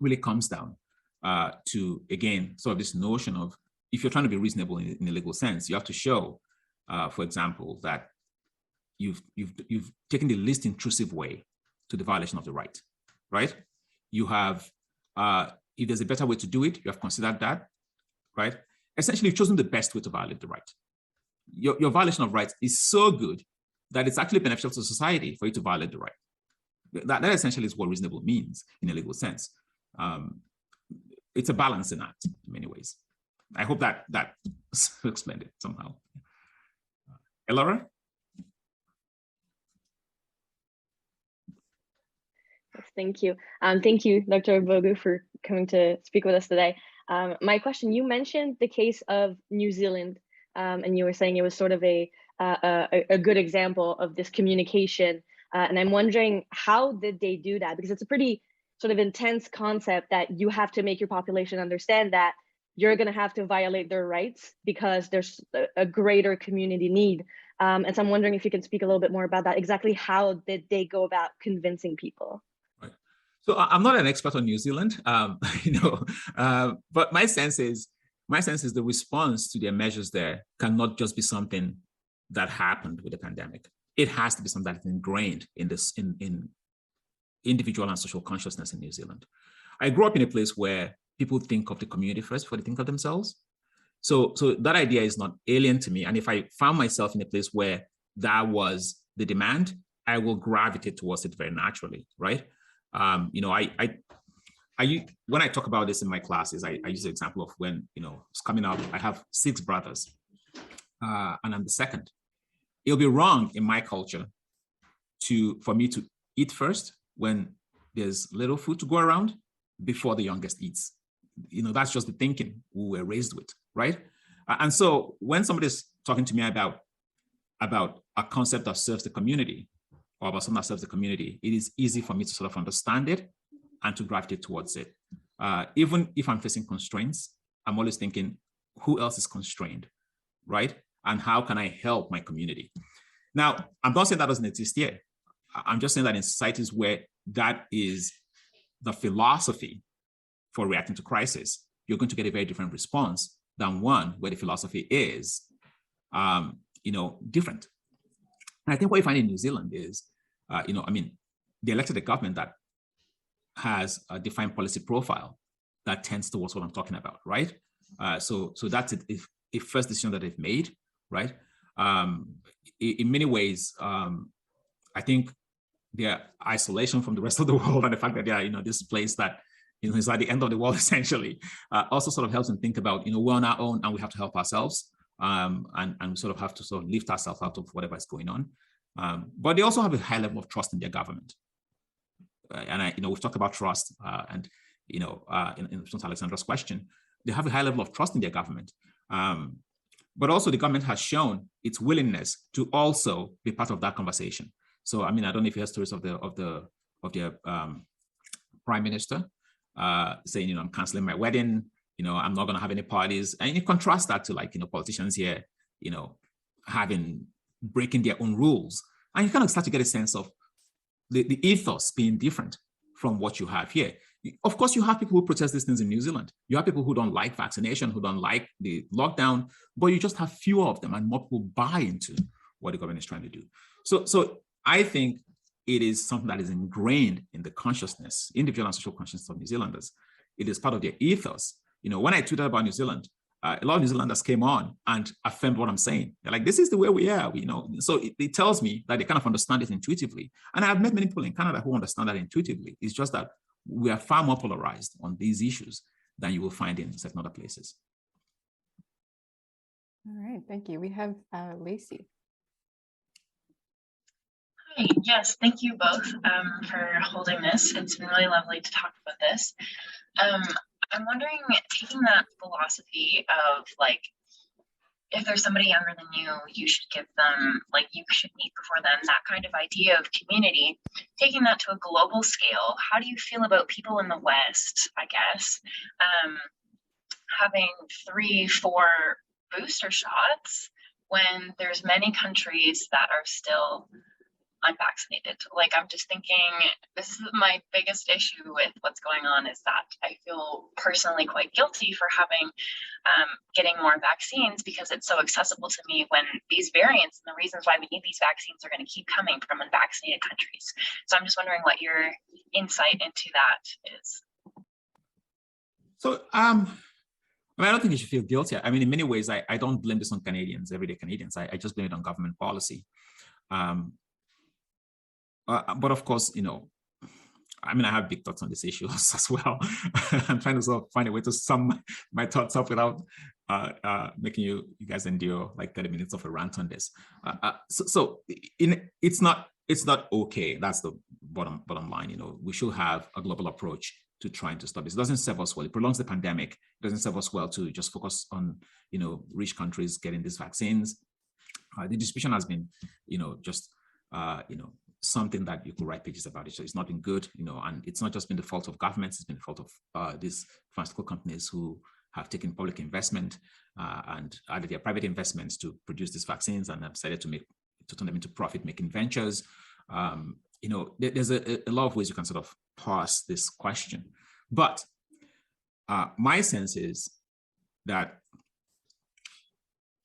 really comes down to, again, sort of this notion of, if you're trying to be reasonable in a legal sense, you have to show, for example, that you've taken the least intrusive way to the violation of the right, right? You have, if there's a better way to do it, you have considered that, right? Essentially, you've chosen the best way to violate the right. Your violation of rights is so good that it's actually beneficial to society for you to violate the right. That essentially is what reasonable means in a legal sense. It's a balancing act in many ways. I hope that explained it somehow. Elora? Yes, thank you. Thank you, Dr. Ogbogu, for coming to speak with us today. My question, you mentioned the case of New Zealand, and you were saying it was sort of a good example of this communication. And I'm wondering, how did they do that? Because it's a pretty sort of intense concept that you have to make your population understand that you're going to have to violate their rights because there's a greater community need. And so I'm wondering if you can speak a little bit more about that. Exactly how did they go about convincing people? Right. So I'm not an expert on New Zealand, but my sense is the response to their measures there cannot just be something that happened with the pandemic. It has to be something that's ingrained in individual and social consciousness in New Zealand. I grew up in a place where people think of the community first before they think of themselves. So that idea is not alien to me. And if I found myself in a place where that was the demand, I will gravitate towards it very naturally, right? When I talk about this in my classes, I use the example of when, it's coming up, I have 6 brothers, and I'm the second. It'll be wrong in my culture for me to eat first when there's little food to go around before the youngest eats. That's just the thinking we were raised with, right? And so when somebody's talking to me about a concept that serves the community or about something that serves the community, it is easy for me to sort of understand it and to gravitate towards it. Even if I'm facing constraints, I'm always thinking, who else is constrained, right? And how can I help my community? Now, I'm not saying that doesn't exist here. I'm just saying that in societies where that is the philosophy for reacting to crisis, you're going to get a very different response than one where the philosophy is, different. And I think what you find in New Zealand is, they elected a government that has a defined policy profile that tends towards what I'm talking about, right? So that's a first decision that they've made, right? In many ways, I think their isolation from the rest of the world and the fact that they are, this place that, is at the end of the world, essentially, also sort of helps them think about, we're on our own and we have to help ourselves, and we sort of have to sort of lift ourselves out of whatever is going on. But they also have a high level of trust in their government. And we've talked about trust, and in response to Alexandra's question, they have a high level of trust in their government. But also the government has shown its willingness to also be part of that conversation. So, I don't know if you heard stories of their prime minister saying, I'm canceling my wedding, I'm not going to have any parties. And you contrast that to politicians here, breaking their own rules. And you kind of start to get a sense of the ethos being different from what you have here. Of course, you have people who protest these things in New Zealand. You have people who don't like vaccination, who don't like the lockdown, but you just have fewer of them and more people buy into what the government is trying to do. So I think it is something that is ingrained in the consciousness, individual and social consciousness of New Zealanders. It is part of their ethos. When I tweeted about New Zealand, a lot of New Zealanders came on and affirmed what I'm saying. They're like, this is the way we are, So it tells me that they kind of understand it intuitively. And I've met many people in Canada who understand that intuitively. It's just that we are far more polarized on these issues than you will find in certain other places. All right, thank you. We have Lacey. Hi, yes, thank you both for holding this. It's been really lovely to talk about this. I'm wondering, taking that philosophy of like, if there's somebody younger than you should give them, like you should meet before them, that kind of idea of community, taking that to a global scale, how do you feel about people in the West, I guess, having 3-4 booster shots when there's many countries that are still unvaccinated? Like, I'm just thinking, this is my biggest issue with what's going on, is that I feel personally quite guilty for having getting more vaccines, because it's so accessible to me, when these variants and the reasons why we need these vaccines are going to keep coming from unvaccinated countries. So I'm just wondering what your insight into that is. So I don't think you should feel guilty. I mean, in many ways, I don't blame this on Canadians, everyday Canadians. I just blame it on government policy. But of course, I mean, I have big thoughts on this issue as well. I'm trying to sort of find a way to sum my thoughts up without making you guys endure like 30 minutes of a rant on this. It's not okay. That's the bottom line. We should have a global approach to trying to stop this. It doesn't serve us well. It prolongs the pandemic. It doesn't serve us well to just focus on rich countries getting these vaccines. The distribution has been just something that you could write pages about. It's not been good, and it's not just been the fault of governments, it's been the fault of these pharmaceutical companies who have taken public investment and added their private investments to produce these vaccines, and have decided to turn them into profit-making ventures. There's a lot of ways you can sort of parse this question. But my sense is that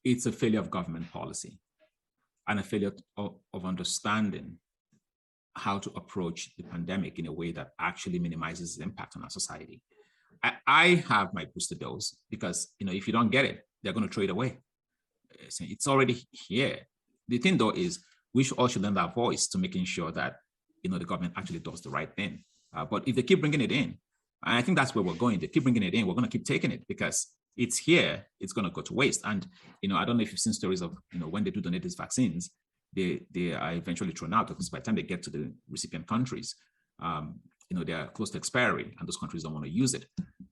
it's a failure of government policy and a failure of understanding how to approach the pandemic in a way that actually minimizes its impact on our society. I have my booster dose because, if you don't get it, they're going to throw it away. It's already here. The thing, though, is we all should lend our voice to making sure that, the government actually does the right thing. But if they keep bringing it in, and I think that's where we're going, they keep bringing it in, we're going to keep taking it because it's here, it's going to go to waste. And, I don't know if you've seen stories of, when they do donate these vaccines, they are eventually thrown out, because by the time they get to the recipient countries, they are close to expiry and those countries don't want to use it.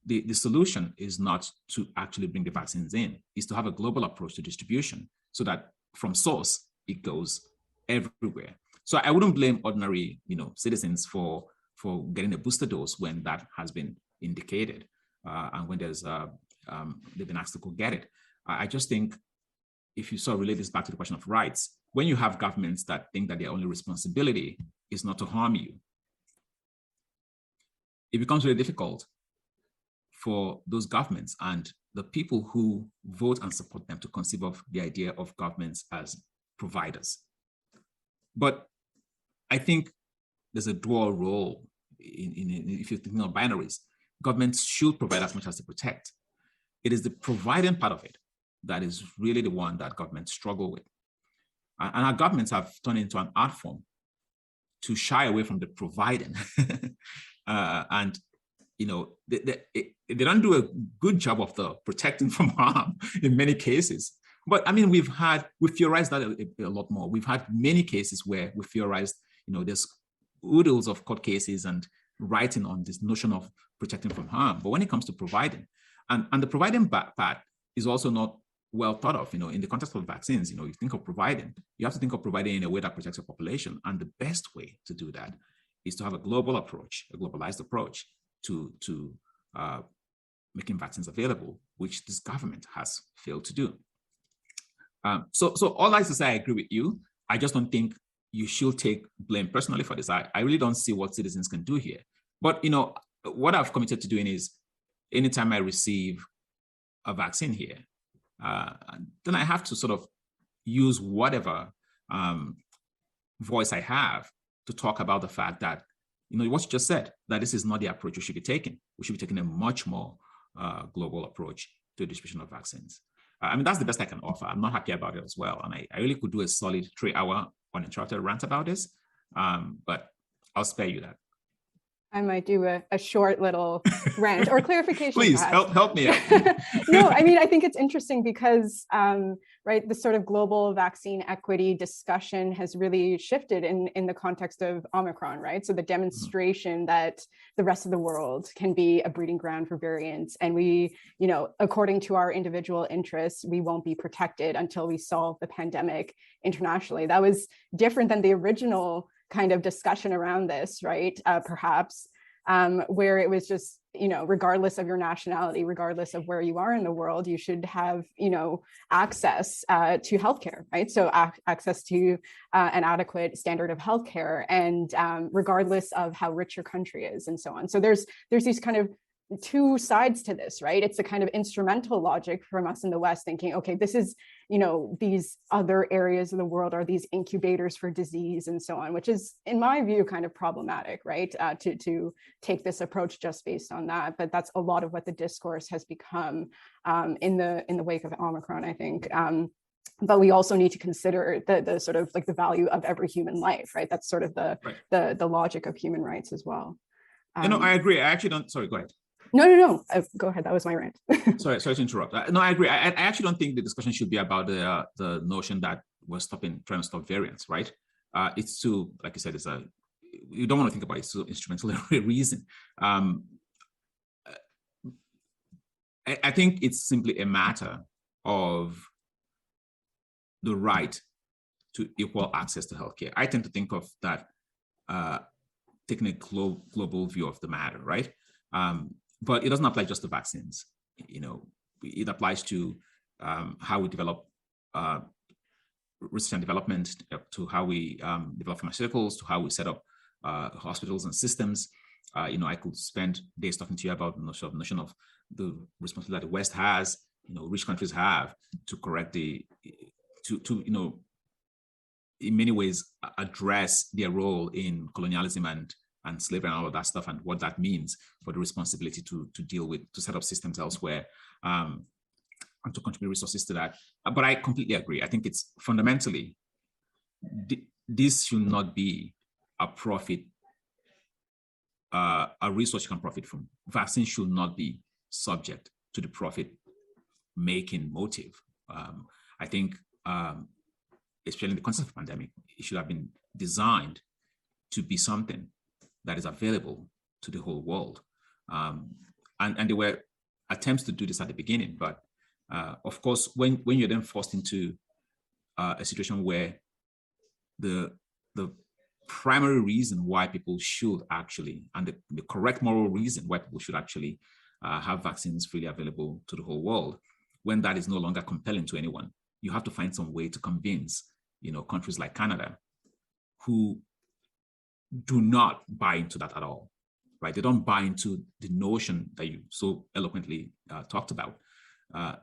The solution is not to actually bring the vaccines in, is to have a global approach to distribution so that from source, it goes everywhere. So I wouldn't blame ordinary, citizens for getting a booster dose when that has been indicated and when there's they've been asked to go get it. I just think if you sort of relate this back to the question of rights, when you have governments that think that their only responsibility is not to harm you, it becomes very difficult for those governments and the people who vote and support them to conceive of the idea of governments as providers. But I think there's a dual role if you're thinking of binaries. Governments should provide as much as they protect. It is the providing part of it that is really the one that governments struggle with. And our governments have turned into an art form to shy away from the providing. And they don't do a good job of the protecting from harm in many cases. But I mean, we've theorized that a lot more. We've had many cases where we theorized, there's oodles of court cases and writing on this notion of protecting from harm. But when it comes to providing, and the providing part is also not well thought of, in the context of vaccines, you think of providing, you have to think of providing in a way that protects your population. And the best way to do that is to have a global approach, a globalized approach to making vaccines available, which this government has failed to do. So all I have to say, I agree with you. I just don't think you should take blame personally for this. I really don't see what citizens can do here. But, what I've committed to doing is anytime I receive a vaccine here, then I have to sort of use whatever voice I have to talk about the fact that, what you just said, that this is not the approach we should be taking. We should be taking a much more global approach to the distribution of vaccines. I mean, that's the best I can offer. I'm not happy about it as well. And I really could do a solid 3-hour uninterrupted rant about this, but I'll spare you that. I might do a short little rant or clarification. Please help me out. No, I mean, I think it's interesting because, right, the sort of global vaccine equity discussion has really shifted in the context of Omicron, right? So the demonstration that the rest of the world can be a breeding ground for variants, and we, you know, according to our individual interests, we won't be protected until we solve the pandemic internationally. That was different than the original kind of discussion around this, right? Perhaps where it was just, you know, regardless of your nationality, regardless of where you are in the world, you should have, you know, access to healthcare, right? So access to an adequate standard of healthcare, and regardless of how rich your country is, and so on. So there's these kind of two sides to this, right? It's a kind of instrumental logic from us in the West thinking, okay, this is, you know, these other areas of the world are these incubators for disease and so on, which is, in my view, kind of problematic, right? To take this approach just based on that. But that's a lot of what the discourse has become in the wake of Omicron, I think. But we also need to consider the sort of like the value of every human life, right? That's sort of the logic of human rights as well. You know, I agree. I actually don't, sorry, go ahead. No. Go ahead. That was my rant. sorry to interrupt. No, I agree. I actually don't think the discussion should be about the notion that we're trying to stop variants, right? It's too, like you said, you don't want to think about it. It's too instrumental a reason. I think it's simply a matter of the right to equal access to healthcare. I tend to think of that taking a global view of the matter, right? But it doesn't apply just to vaccines. You know, it applies to how we develop research and development, to how we develop pharmaceuticals, to how we set up hospitals and systems. You know, I could spend days talking to you about the notion of the responsibility that the West has, you know, rich countries have to correct to you know, in many ways address their role in colonialism and slavery and all of that stuff, and what that means for the responsibility to deal with, to set up systems elsewhere, and to contribute resources to that. But I completely agree. I think it's fundamentally, this should not be a profit, a resource you can profit from. Vaccines should not be subject to the profit-making motive. I think, especially in the context of pandemic, it should have been designed to be something that is available to the whole world. And there were attempts to do this at the beginning, but of course, when you're then forced into a situation where the primary reason why people should actually, and the correct moral reason why people should actually have vaccines freely available to the whole world, when that is no longer compelling to anyone, you have to find some way to convince, you know, countries like Canada, who do not buy into that at all, right? They don't buy into the notion that you so eloquently talked about.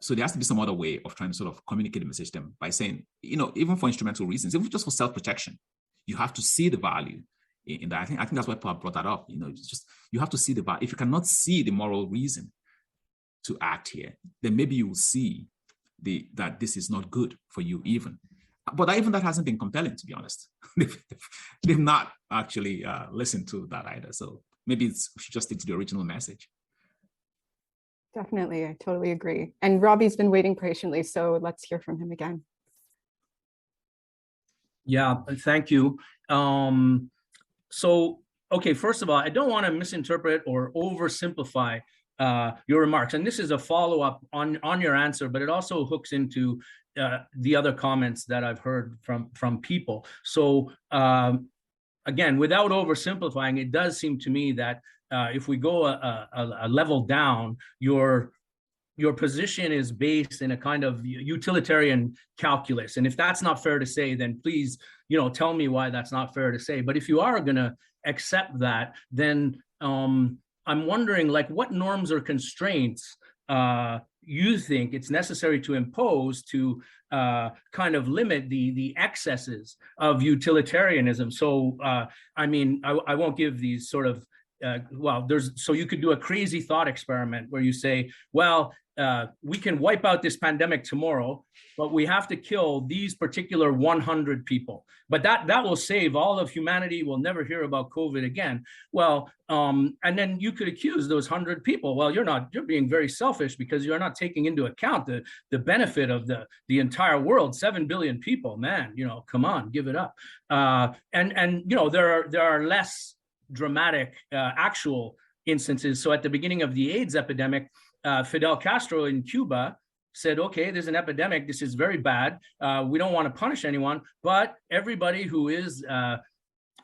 So there has to be some other way of trying to sort of communicate the message to them by saying, you know, even for instrumental reasons, even just for self-protection, you have to see the value in that. I think that's why Paul brought that up. You know, it's just, you have to see the value. If you cannot see the moral reason to act here, then maybe you will see that this is not good for you even. But even that hasn't been compelling, to be honest. They've not actually listened to that either. So maybe we should just stick to the original message. Definitely, I totally agree. And Robbie's been waiting patiently, so let's hear from him again. Yeah, thank you. So, okay, first of all, I don't want to misinterpret or oversimplify your remarks. And this is a follow-up on your answer, but it also hooks into the other comments that I've heard from people. So again, without oversimplifying, it does seem to me that if we go a level down, your position is based in a kind of utilitarian calculus. And if that's not fair to say, then please, you know, tell me why that's not fair to say. But if you are going to accept that, then I'm wondering, like, what norms or constraints you think it's necessary to impose to kind of limit the excesses of utilitarianism. So, I mean, I won't give these sort of, well, so you could do a crazy thought experiment where you say, well, we can wipe out this pandemic tomorrow, but we have to kill these particular 100 people. But that will save all of humanity. We'll never hear about COVID again. Well, and then you could accuse those 100 people. Well, you're being very selfish because you're not taking into account the benefit of the entire world, 7 billion people, man, come on, give it up. And there are less dramatic actual instances. So at the beginning of the AIDS epidemic, Fidel Castro in Cuba said, okay, there's an epidemic. This is very bad. We don't want to punish anyone, but everybody who is,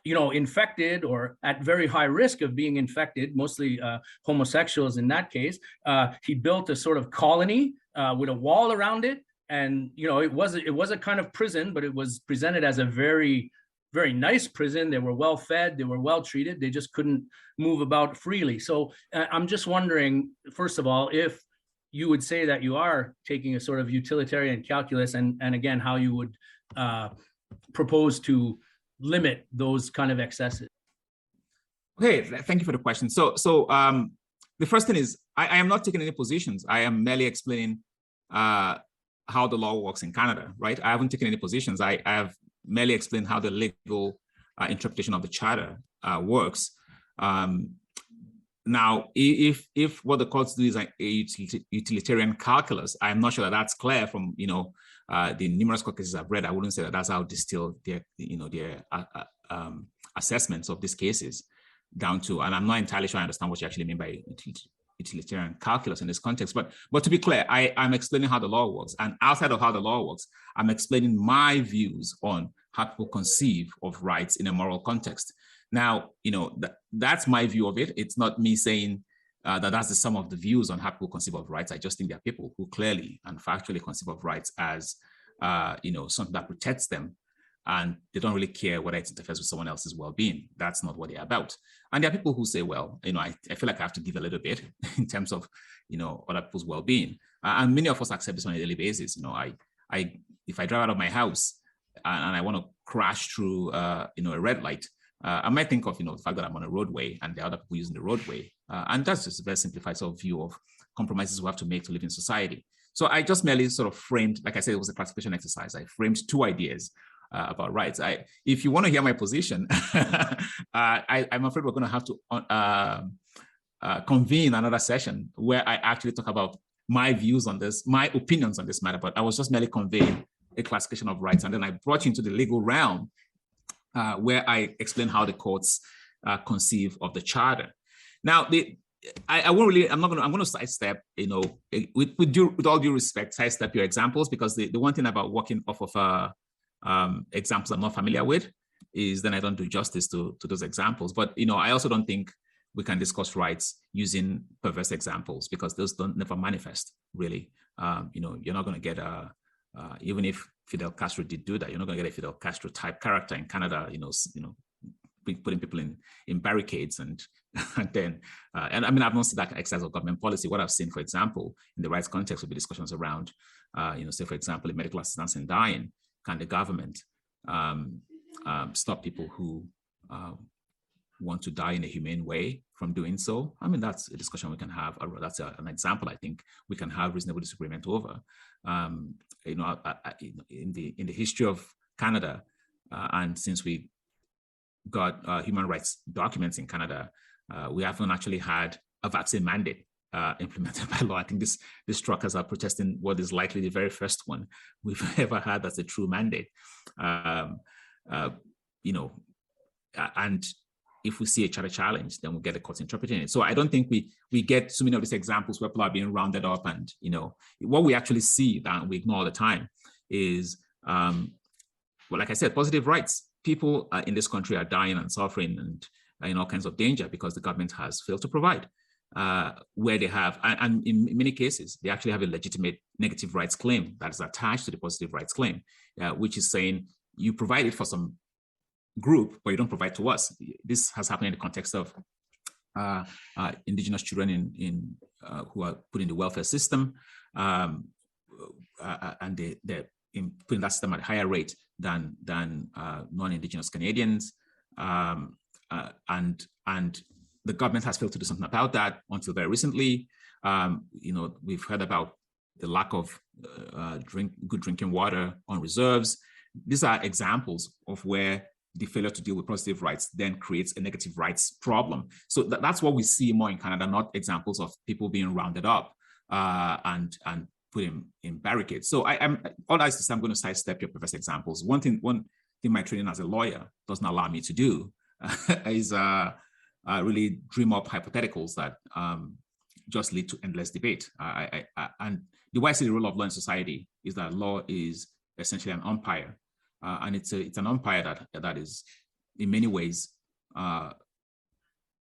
infected or at very high risk of being infected, mostly homosexuals in that case, he built a sort of colony with a wall around it. And, it was a kind of prison, but it was presented as a very, very nice prison. They were well fed, they were well treated. They just couldn't move about freely. So I'm just wondering, first of all, if you would say that you are taking a sort of utilitarian calculus, and again, how you would propose to limit those kind of excesses. Okay, thank you for the question. So the first thing is, I am not taking any positions. I am merely explaining how the law works in Canada, right? I haven't taken any positions. I have merely explained how the legal interpretation of the charter works. Now, if what the courts do is a utilitarian calculus, I'm not sure that that's clear from the numerous court cases I've read. I wouldn't say that that's how distill their assessments of these cases down to. And I'm not entirely sure I understand what you actually mean by utilitarian calculus in this context. But to be clear, I'm explaining how the law works, and outside of how the law works, I'm explaining my views on how people conceive of rights in a moral context. Now, that's my view of it. It's not me saying that that's the sum of the views on how people conceive of rights. I just think there are people who clearly and factually conceive of rights as, something that protects them, and they don't really care whether it interferes with someone else's well-being. That's not what they're about. And there are people who say, well, I feel like I have to give a little bit in terms of, other people's well-being. And many of us accept this on a daily basis. If I drive out of my house and I want to crash through, a red light, I might think of, the fact that I'm on a roadway and there are other people using the roadway. And that's just a very simplified sort of view of compromises we have to make to live in society. So I just merely sort of framed, like I said, it was a classification exercise. I framed two ideas about rights. If you want to hear my position, I'm afraid we're going to have to convene another session where I actually talk about my views on this, my opinions on this matter. But I was just merely conveying a classification of rights. And then I brought you into the legal realm where I explain how the courts conceive of the charter. Now, I'm going to sidestep, with all due respect, sidestep your examples, because the one thing about working off of examples I'm not familiar with is then I don't do justice to those examples. But, I also don't think we can discuss rights using perverse examples, because those never manifest, really. You're not going to get even if Fidel Castro did do that, you're not going to get a Fidel Castro type character in Canada, putting people in barricades and then, and I mean, I've not seen that exercise of government policy. What I've seen, for example, in the rights context would be discussions around, say, for example, in medical assistance in dying, can the government stop people who want to die in a humane way from doing so? I mean, that's a discussion we can have. That's an example I think we can have reasonable disagreement over. In the history of Canada, and since we got human rights documents in Canada, we haven't actually had a vaccine mandate implemented by law. I think this struck as protesting what is likely the very first one we've ever had that's a true mandate. And if we see a charter challenge, then we'll get the courts interpreting it. So I don't think we get so many of these examples where people are being rounded up, and what we actually see that we ignore all the time is, well, like I said, positive rights. People in this country are dying and suffering and in all kinds of danger because the government has failed to provide. Where they have, and in many cases, they actually have a legitimate negative rights claim that is attached to the positive rights claim, which is saying you provide it for some group, but you don't provide to us. This has happened in the context of indigenous children who are put in the welfare system, and they're putting that system at a higher rate than non-indigenous Canadians, and the government has failed to do something about that until very recently. We've heard about the lack of good drinking water on reserves. These are examples of where the failure to deal with positive rights then creates a negative rights problem. So that's what we see more in Canada, not examples of people being rounded up and put in barricades. So I'm going to sidestep your previous examples. One thing my training as a lawyer doesn't allow me to do is really dream up hypotheticals that just lead to endless debate. And the way I see the role of law in society is that law is essentially an umpire. And it's an umpire that is in many ways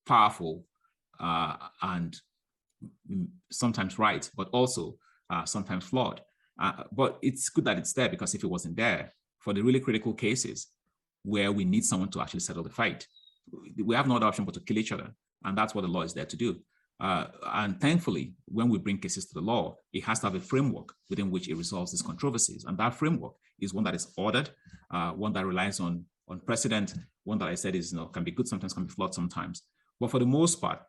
powerful and sometimes right, but also sometimes flawed. But it's good that it's there, because if it wasn't there, for the really critical cases where we need someone to actually settle the fight, we have no other option but to kill each other. And that's what the law is there to do. And thankfully, when we bring cases to the law, it has to have a framework within which it resolves these controversies. And that framework is one that is ordered, one that relies on precedent, one that I said is, can be good sometimes, can be flawed sometimes. But for the most part,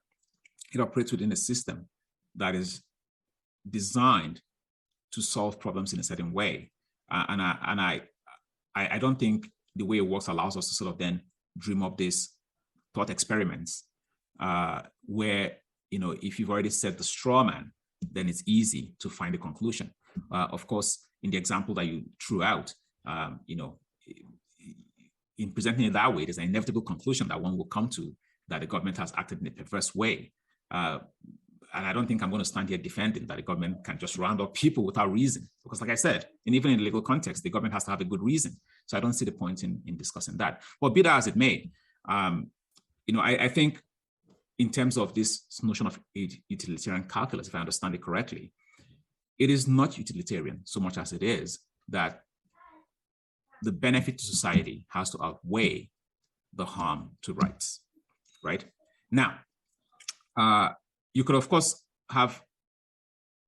it operates within a system that is designed to solve problems in a certain way. And I don't think the way it works allows us to sort of then dream up these thought experiments where, if you've already set the straw man, then it's easy to find a conclusion. Of course, in the example that you threw out, in presenting it that way, there's an inevitable conclusion that one will come to, that the government has acted in a perverse way. And I don't think I'm going to stand here defending that the government can just round up people without reason. Because like I said, and even in the legal context, the government has to have a good reason. So I don't see the point in discussing that. But be that as it may, I think in terms of this notion of utilitarian calculus, if I understand it correctly, it is not utilitarian so much as it is that the benefit to society has to outweigh the harm to rights, right? Now, you could, of course, have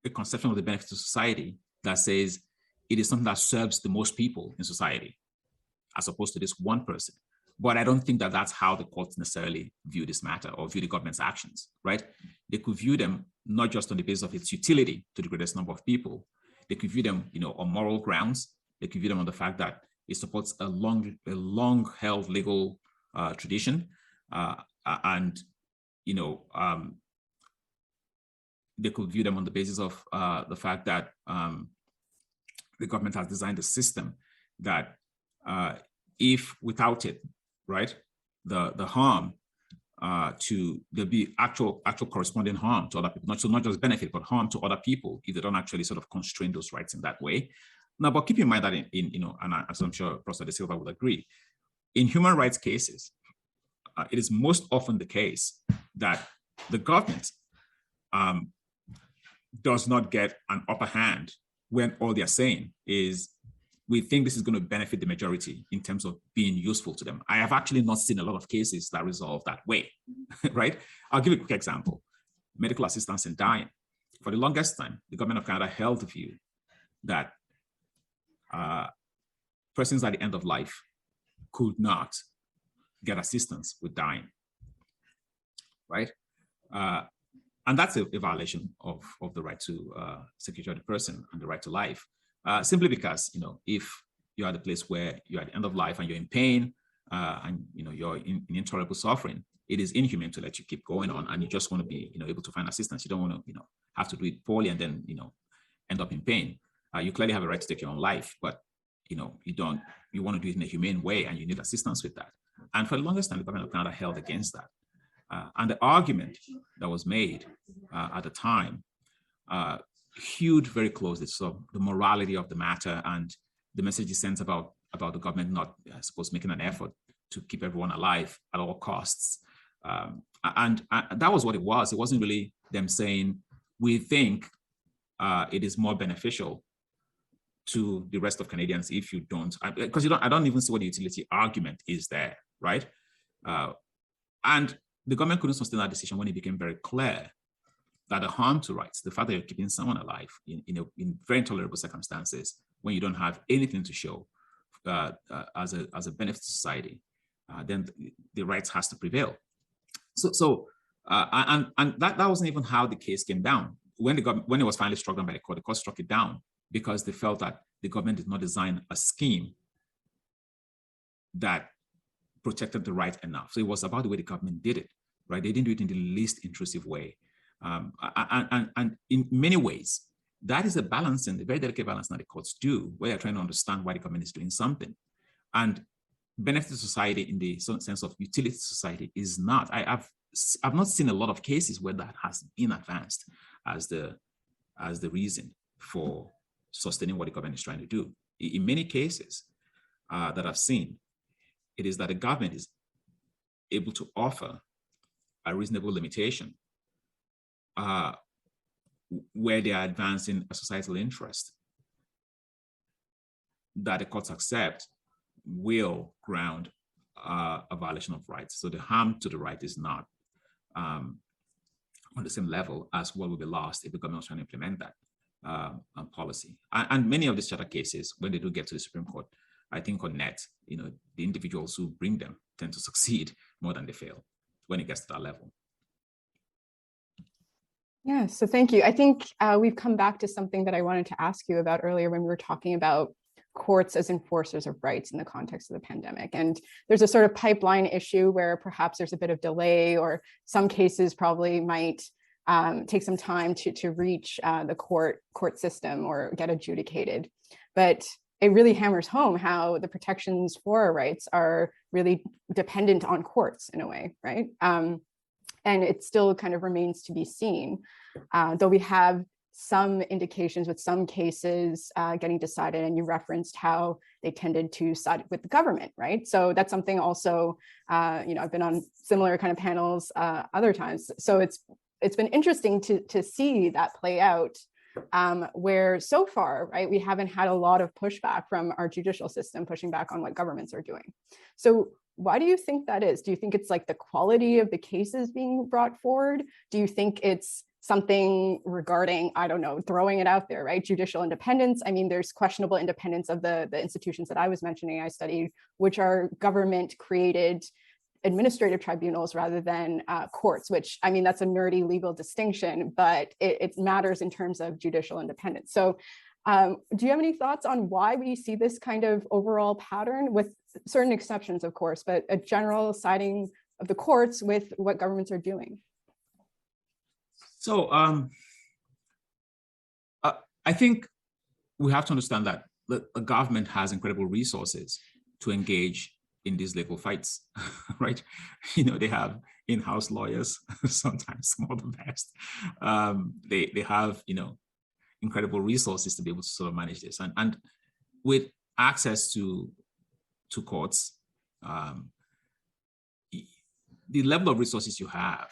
a conception of the benefit to society that says it is something that serves the most people in society, as opposed to this one person. But I don't think that that's how the courts necessarily view this matter or view the government's actions, right? They could view them not just on the basis of its utility to the greatest number of people. They could view them, on moral grounds. They could view them on the fact that it supports a long-held legal tradition, and they could view them on the basis of the fact that the government has designed a system that, if without it, right, the harm there'll be actual corresponding harm to other people, not just benefit, but harm to other people if they don't actually sort of constrain those rights in that way. Now, but keep in mind that and as I'm sure Professor De Silva would agree, in human rights cases, it is most often the case that the government does not get an upper hand when all they're saying is, we think this is going to benefit the majority in terms of being useful to them. I have actually not seen a lot of cases that resolve that way, right? I'll give you a quick example. Medical assistance in dying. For the longest time, the government of Canada held the view that persons at the end of life could not get assistance with dying, right? And that's a violation of the right to security of the person and the right to life. Simply because, if you're at a place where you're at the end of life and you're in pain and you're in intolerable suffering, it is inhumane to let you keep going on, and you just want to be able to find assistance. You don't want to have to do it poorly and then end up in pain. You clearly have a right to take your own life, but you want to do it in a humane way, and you need assistance with that. And for the longest time, the government of Canada held against that. And the argument that was made at the time hewed very closely. So the morality of the matter and the message it sends about the government not, I suppose, making an effort to keep everyone alive at all costs. And that was what it was. It wasn't really them saying, we think it is more beneficial to the rest of Canadians if you don't, because I don't even see what the utility argument is there, right? And the government couldn't sustain that decision when it became very clear that the harm to rights, the fact that you're keeping someone alive in very intolerable circumstances, when you don't have anything to show as a benefit to society, then the rights has to prevail. And that wasn't even how the case came down. when it was finally struck down by the court struck it down because they felt that the government did not design a scheme that protected the right enough. So it was about the way the government did it, right? They didn't do it in the least intrusive way. And in many ways, that is a balancing, a very delicate balance that the courts do, where they're trying to understand why the government is doing something. And benefit to society in the sense of utility to society is not. I've not seen a lot of cases where that has been advanced as the reason for sustaining what the government is trying to do. In many cases that I've seen, it is that the government is able to offer a reasonable limitation where they are advancing a societal interest that the courts accept will ground a violation of rights. So the harm to the right is not on the same level as what will be lost if the government was trying to implement that policy. And many of these charter cases, when they do get to the Supreme Court, I think on net, the individuals who bring them tend to succeed more than they fail when it gets to that level. Yeah, so thank you. I think we've come back to something that I wanted to ask you about earlier when we were talking about courts as enforcers of rights in the context of the pandemic. And there's a sort of pipeline issue where perhaps there's a bit of delay, or some cases probably might take some time to reach the court system or get adjudicated. But it really hammers home how the protections for our rights are really dependent on courts in a way, right? And it still kind of remains to be seen, though we have some indications with some cases getting decided, and you referenced how they tended to side with the government, right? So that's something also, I've been on similar kind of panels other times. So it's been interesting to see that play out, where so far, right, we haven't had a lot of pushback from our judicial system pushing back on what governments are doing. So why do you think that is? Do you think it's like the quality of the cases being brought forward? Do you think it's something regarding, I don't know, throwing it out there, right? Judicial independence. I mean, there's questionable independence of the institutions that I was mentioning I studied, which are government created administrative tribunals rather than courts, which, I mean, that's a nerdy legal distinction, but it matters in terms of judicial independence. So do you have any thoughts on why we see this kind of overall pattern, with certain exceptions, of course, but a general siding of the courts with what governments are doing? So I think we have to understand that the government has incredible resources to engage in these legal fights, right? They have in-house lawyers, sometimes some of the best. They have, incredible resources to be able to sort of manage this. And with access to courts, the level of resources you have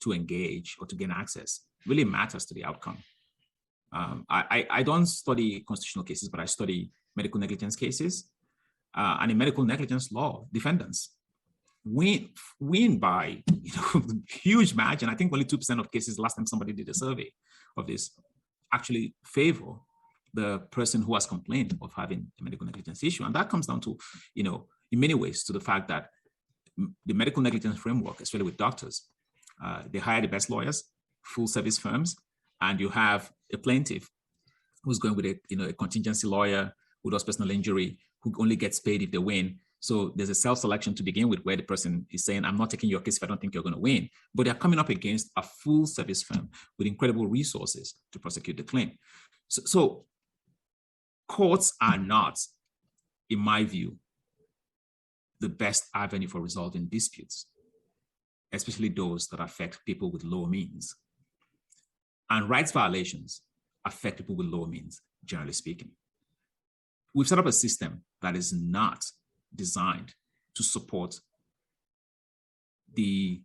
to engage or to gain access really matters to the outcome. I don't study constitutional cases, but I study medical negligence cases. And in medical negligence law, defendants win by huge margin. I think only 2% of cases, last time somebody did a survey of this, actually favor the person who has complained of having a medical negligence issue. And that comes down to, in many ways, to the fact that the medical negligence framework, especially with doctors, they hire the best lawyers, full service firms, and you have a plaintiff who's going with a contingency lawyer who does personal injury, who only gets paid if they win. So there's a self-selection to begin with, where the person is saying, I'm not taking your case if I don't think you're going to win. But they're coming up against a full service firm with incredible resources to prosecute the claim. So courts are not, in my view, the best avenue for resolving disputes, especially those that affect people with low means. And rights violations affect people with low means, generally speaking. We've set up a system that is not designed to support the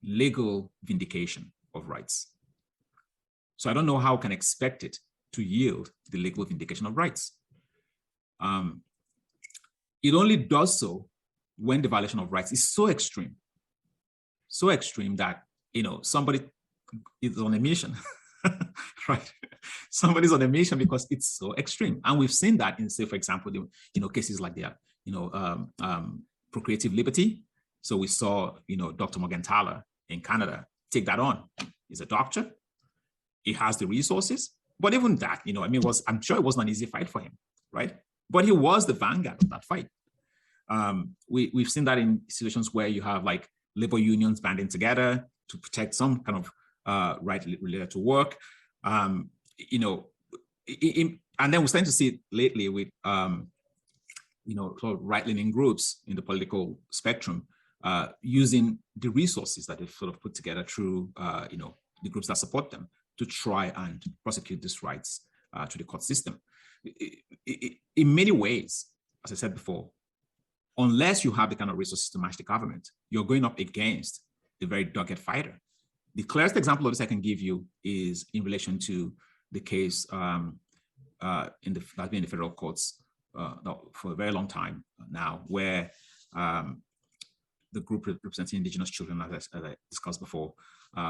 legal vindication of rights. So I don't know how we can expect it to yield the legal vindication of rights. It only does so when the violation of rights is so extreme that somebody is on a mission, right? Somebody's on a mission because it's so extreme, and we've seen that in, say, for example, cases like procreative liberty. So we saw, Dr. Morgenthaler in Canada take that on. He's a doctor. he has the resources. But even that, you know, I mean, I'm sure it wasn't an easy fight for him, right? But he was the vanguard of that fight. We've seen that in situations where you have like labor unions banding together to protect some kind of right related to work. You know, and then we're starting to see it lately with, you know, sort of right-leaning groups in the political spectrum using the resources that they've sort of put together through, you know, the groups that support them to try and prosecute these rights to the court system. In many ways, as I said before, unless you have the kind of resources to match the government, you're going up against a very dogged fighter. The clearest example of this I can give you is in relation to the case that's been in the federal courts for a very long time now, where the group representing indigenous children, as I discussed before,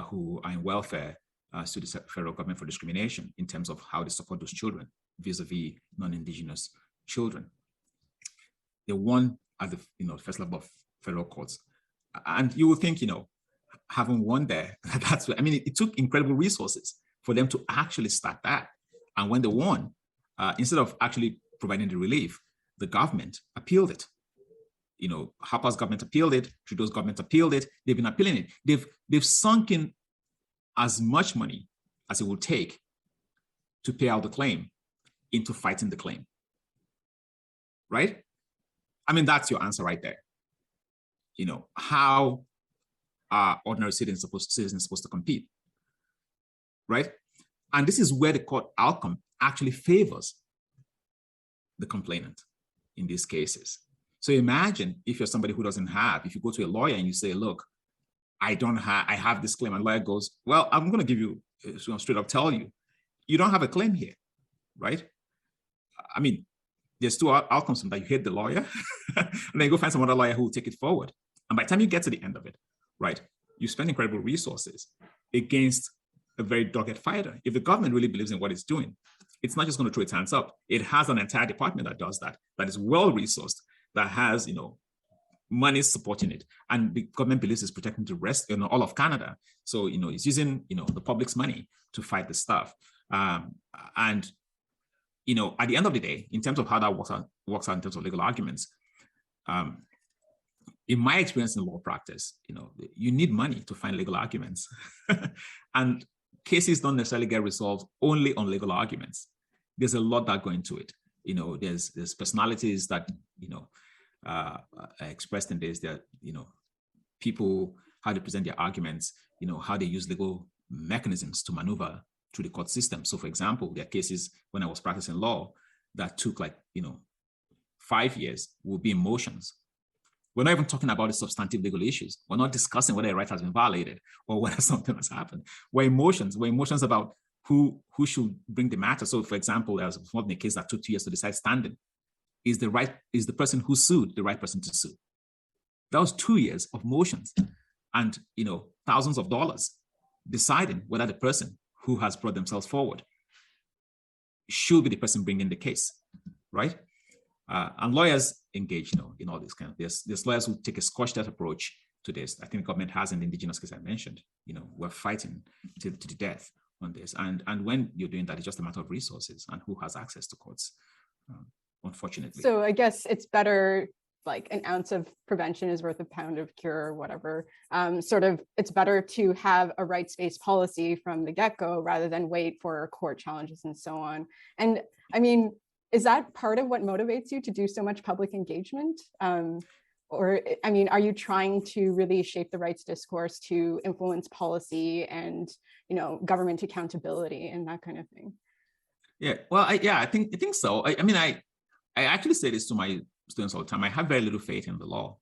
who are in welfare, sued the federal government for discrimination in terms of how they support those children vis-a-vis non-indigenous children. They won at the first level of federal courts, and you would think, you know, having won there, that's what, I mean, it took incredible resources for them to actually start that. And when they won, instead of actually providing the relief, the government appealed it. You know, Harper's government appealed it, Trudeau's government appealed it. They've been appealing it. They've sunk in as much money as it would take to pay out the claim into fighting the claim, right? I mean, that's your answer right there. You know, how are ordinary citizens supposed to compete, right? And this is where the court outcome actually favors the complainant in these cases. So imagine if you're somebody who doesn't have, if you go to a lawyer and you say, look, I have this claim, and lawyer goes, well, I'm going to give you, straight up tell you, you don't have a claim here, right? I mean, there's two outcomes from that. You hate the lawyer, and then you go find some other lawyer who will take it forward. And by the time you get to the end of it, right, you spend incredible resources against a very dogged fighter. If the government really believes in what it's doing, it's not just going to throw its hands up. It has an entire department that does that, that is well-resourced, that has, you know, money supporting it. And the government believes it's protecting the rest, you know, all of Canada. So, you know, it's using, you know, the public's money to fight the stuff. And, you know, at the end of the day, in terms of how that works out in terms of legal arguments, in my experience in law practice, you know, you need money to find legal arguments. And cases don't necessarily get resolved only on legal arguments. There's a lot that go into it. You know, there's personalities that, you know, are expressed in this, that, you know, people, how they present their arguments, you know, how they use legal mechanisms to maneuver through the court system. So for example, there are cases when I was practicing law that took like, you know, 5 years, will be in motions. We're not even talking about the substantive legal issues. We're not discussing whether a right has been violated or whether something has happened. We're emotions about who should bring the matter. So for example, there was one case that took 2 years to decide standing. Is the person who sued the right person to sue? That was 2 years of motions and, you know, thousands of dollars deciding whether the person who has brought themselves forward should be the person bringing the case, right? And lawyers engage, you know, in all this kind of, there's lawyers who take a scorched earth approach to this. I think the government has in the indigenous case I mentioned, you know, we're fighting to the death on this. And when you're doing that, it's just a matter of resources and who has access to courts, unfortunately. So I guess it's better, like an ounce of prevention is worth a pound of cure or whatever. Sort of, it's better to have a rights-based policy from the get-go rather than wait for court challenges and so on. And I mean, is that part of what motivates you to do so much public engagement? Or, I mean, are you trying to really shape the rights discourse to influence policy and, you know, government accountability and that kind of thing? Yeah, well, I think so. I mean, I actually say this to my students all the time. I have very little faith in the law.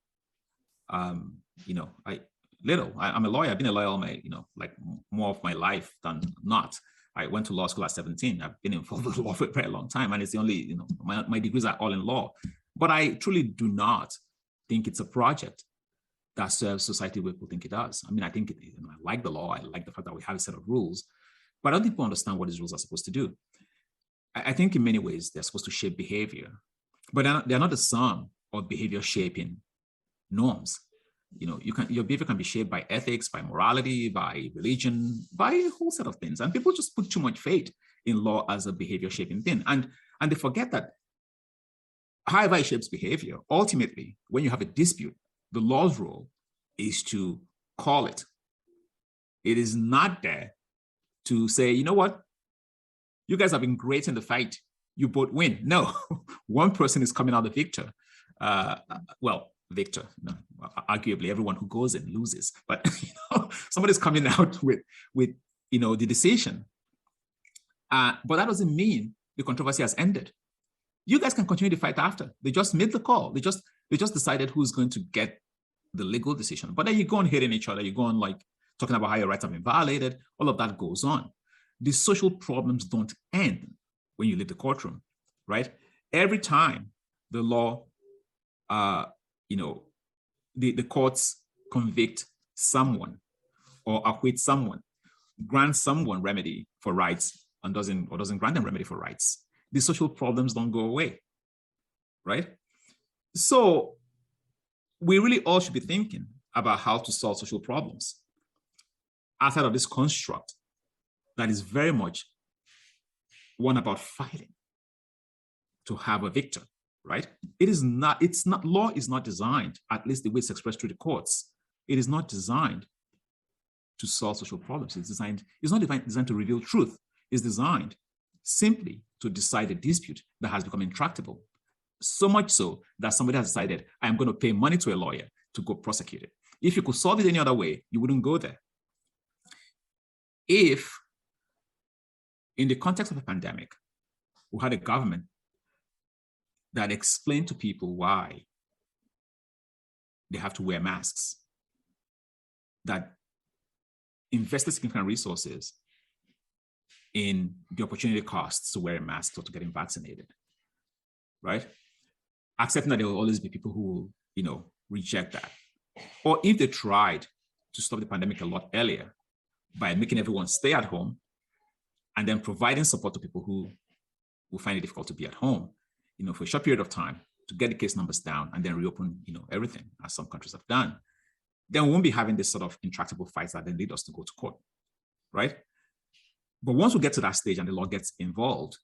You know, I'm a lawyer. I've been a lawyer all my, you know, like more of my life than not. I went to law school at 17. I've been involved with law for a very long time, and it's the only, you know, my degrees are all in law. But I truly do not think it's a project that serves society the way people think it does. I mean, I think you know, I like the law. I like the fact that we have a set of rules, but I don't think people understand what these rules are supposed to do. I think in many ways they're supposed to shape behavior, but they're not the sum of behavior shaping norms. your behavior can be shaped by ethics, by morality, by religion, by a whole set of things. And people just put too much faith in law as a behavior shaping thing. And they forget that however it shapes behavior, ultimately, when you have a dispute, the law's role is to call it. It is not there to say, you know what, you guys have been great in the fight, you both win. No, one person is coming out the victor. Victor, no, arguably everyone who goes in loses, but somebody's coming out with the decision. But that doesn't mean the controversy has ended. You guys can continue the fight after. They just made the call. They just decided who's going to get the legal decision. But then you go on hitting each other. You go on like talking about how your rights have been violated. All of that goes on. The social problems don't end when you leave the courtroom, right? Every time the law, the courts convict someone or acquit someone, grant someone remedy for rights and doesn't grant them remedy for rights, the social problems don't go away, right? So we really all should be thinking about how to solve social problems outside of this construct that is very much one about fighting to have a victor, right? Law is not designed, at least the way it's expressed through the courts, it is not designed to solve social problems. It's not designed to reveal truth. It's designed simply to decide a dispute that has become intractable. So much so that somebody has decided, I'm going to pay money to a lawyer to go prosecute it. If you could solve it any other way, you wouldn't go there. If, in the context of a pandemic, we had a government that explained to people why they have to wear masks, that invested significant resources in the opportunity costs to wearing masks or to getting vaccinated, right? Accepting that there will always be people who will, reject that. Or if they tried to stop the pandemic a lot earlier by making everyone stay at home and then providing support to people who will find it difficult to be at home, for a short period of time to get the case numbers down and then reopen, everything, as some countries have done, then we won't be having this sort of intractable fights that then lead us to go to court, right? But once we get to that stage and the law gets involved,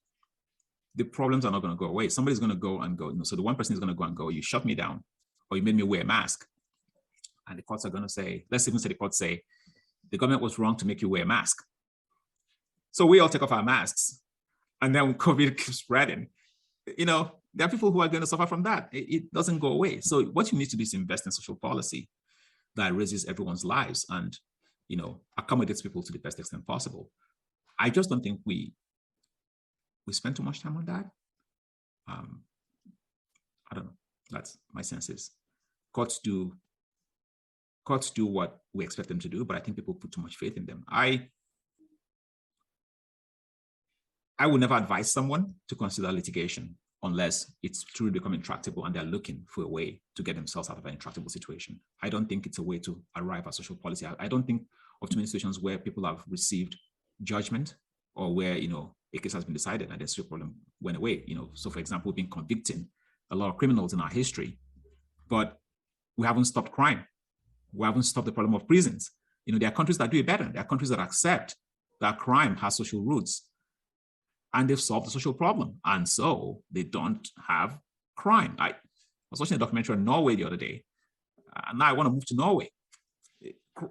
the problems are not going to go away. Somebody's going to go and go, so the one person is going to go and go, you shut me down, or you made me wear a mask. And the courts are going to say, let's even say the courts say, the government was wrong to make you wear a mask. So we all take off our masks, and then COVID keeps spreading. There are people who are going to suffer from that. It doesn't go away. So what you need to do is invest in social policy that raises everyone's lives and, accommodates people to the best extent possible. I just don't think we spend too much time on that. I don't know. That's my senses. Courts do what we expect them to do, but I think people put too much faith in them. I would never advise someone to consider litigation unless it's truly becoming intractable and they're looking for a way to get themselves out of an intractable situation. I don't think it's a way to arrive at social policy. I don't think of too many situations where people have received judgment or where, a case has been decided and the social problem went away. So for example, we've been convicting a lot of criminals in our history, but we haven't stopped crime. We haven't stopped the problem of prisons. There are countries that do it better. There are countries that accept that crime has social roots and they've solved the social problem. And so they don't have crime. I was watching a documentary on Norway the other day, and now I want to move to Norway.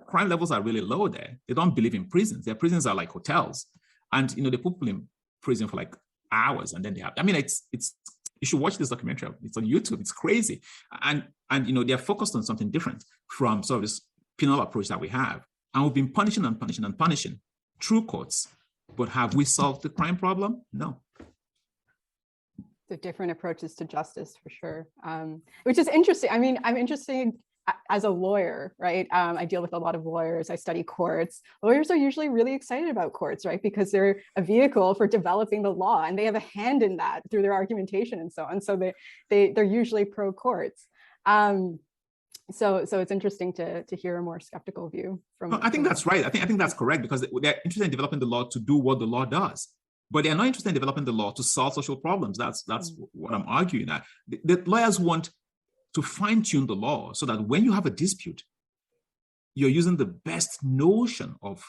Crime levels are really low there. They don't believe in prisons. Their prisons are like hotels. And, they put people in prison for like hours and then they have, it's you should watch this documentary. It's on YouTube. It's crazy. And they're focused on something different from sort of this penal approach that we have. And we've been punishing and punishing and punishing through courts. But have we solved the crime problem? No. The different approaches to justice, for sure, which is interesting. I'm interested as a lawyer, right? I deal with a lot of lawyers. I study courts. Lawyers are usually really excited about courts, right? Because they're a vehicle for developing the law, and they have a hand in that through their argumentation and so on. So they're usually pro courts. So it's interesting to hear a more skeptical view from. I think that's right. I think that's correct, because they're interested in developing the law to do what the law does, but they're not interested in developing the law to solve social problems. That's what I'm arguing at. The lawyers want to fine-tune the law so that when you have a dispute, you're using the best notion of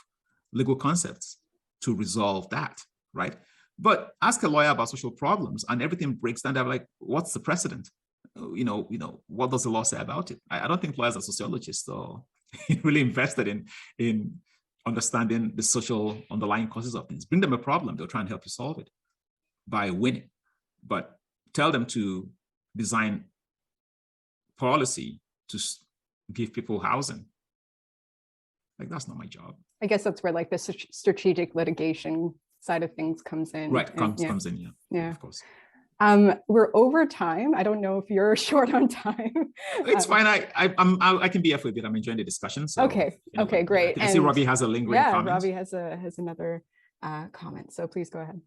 legal concepts to resolve that, right? But ask a lawyer about social problems and everything breaks down. They're like, what's the precedent? What does the law say about it? I don't think lawyers are sociologists or really invested in understanding the social underlying causes of things. Bring them a problem, they'll try and help you solve it by winning. But tell them to design policy to give people housing. Like, that's not my job. I guess that's where like the strategic litigation side of things comes in. Right, comes in, yeah, of course. We're over time. I don't know if you're short on time. It's fine. I can be here for a bit. I'm enjoying the discussion. So, okay, great. I see Robbie has a lingering comment. Yeah, Robbie has another comment. So please go ahead.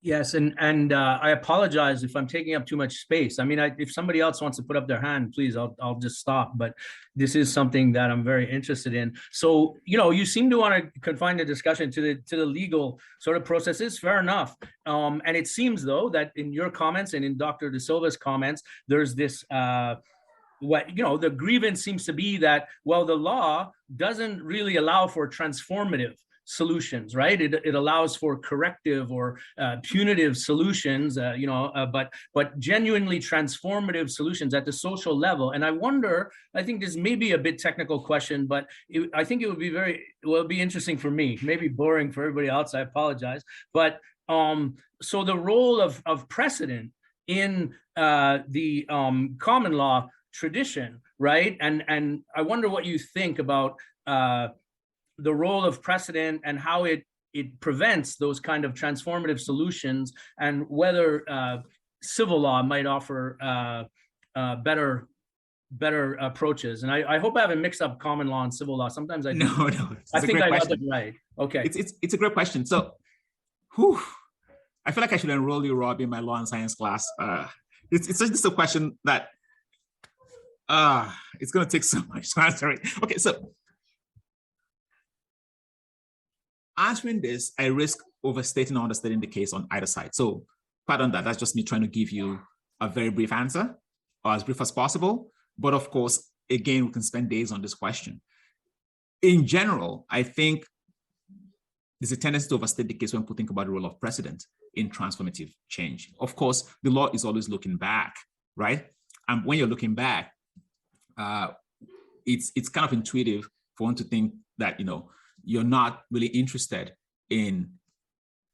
Yes, and I apologize if I'm taking up too much space. I mean, if somebody else wants to put up their hand, please, I'll just stop. But this is something that I'm very interested in. So, you seem to want to confine the discussion to the legal sort of processes. Fair enough. And it seems, though, that in your comments and in Dr. De Silva's comments, there's this the grievance seems to be that, well, the law doesn't really allow for transformative solutions, right? It allows for corrective or punitive solutions, but genuinely transformative solutions at the social level. And I wonder, I think this may be a bit technical question, but I think it would be interesting for me, maybe boring for everybody else, I apologize. But so the role of precedent in the common law tradition, right? And I wonder what you think about the role of precedent and how it prevents those kind of transformative solutions, and whether civil law might offer better approaches. And I hope I haven't mixed up common law and civil law. Sometimes I do. No. I think I got it right. Okay. It's a great question. So, I feel like I should enroll you, Robbie, in my law and science class. It's just a question that it's going to take so much to answer it. Okay, so answering this, I risk overstating or understating the case on either side. So pardon that, that's just me trying to give you a very brief answer, or as brief as possible. But of course, again, we can spend days on this question. In general, I think there's a tendency to overstate the case when people think about the role of precedent in transformative change. Of course, the law is always looking back, right? And when you're looking back, it's kind of intuitive for one to think that, you're not really interested in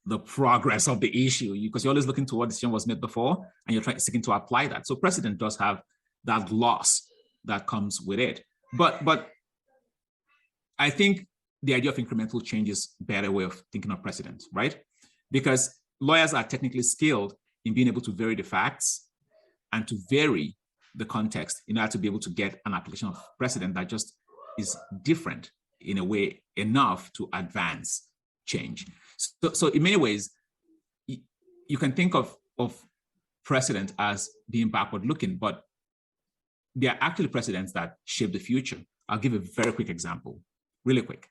the progress of the issue because you're always looking to what decision was made before and you're seeking to apply that. So precedent does have that gloss that comes with it. But I think the idea of incremental change is a better way of thinking of precedent, right? Because lawyers are technically skilled in being able to vary the facts and to vary the context in order to be able to get an application of precedent that just is different in a way enough to advance change. So in many ways, you can think of precedent as being backward looking, but they are actually precedents that shape the future. I'll give a very quick example, really quick.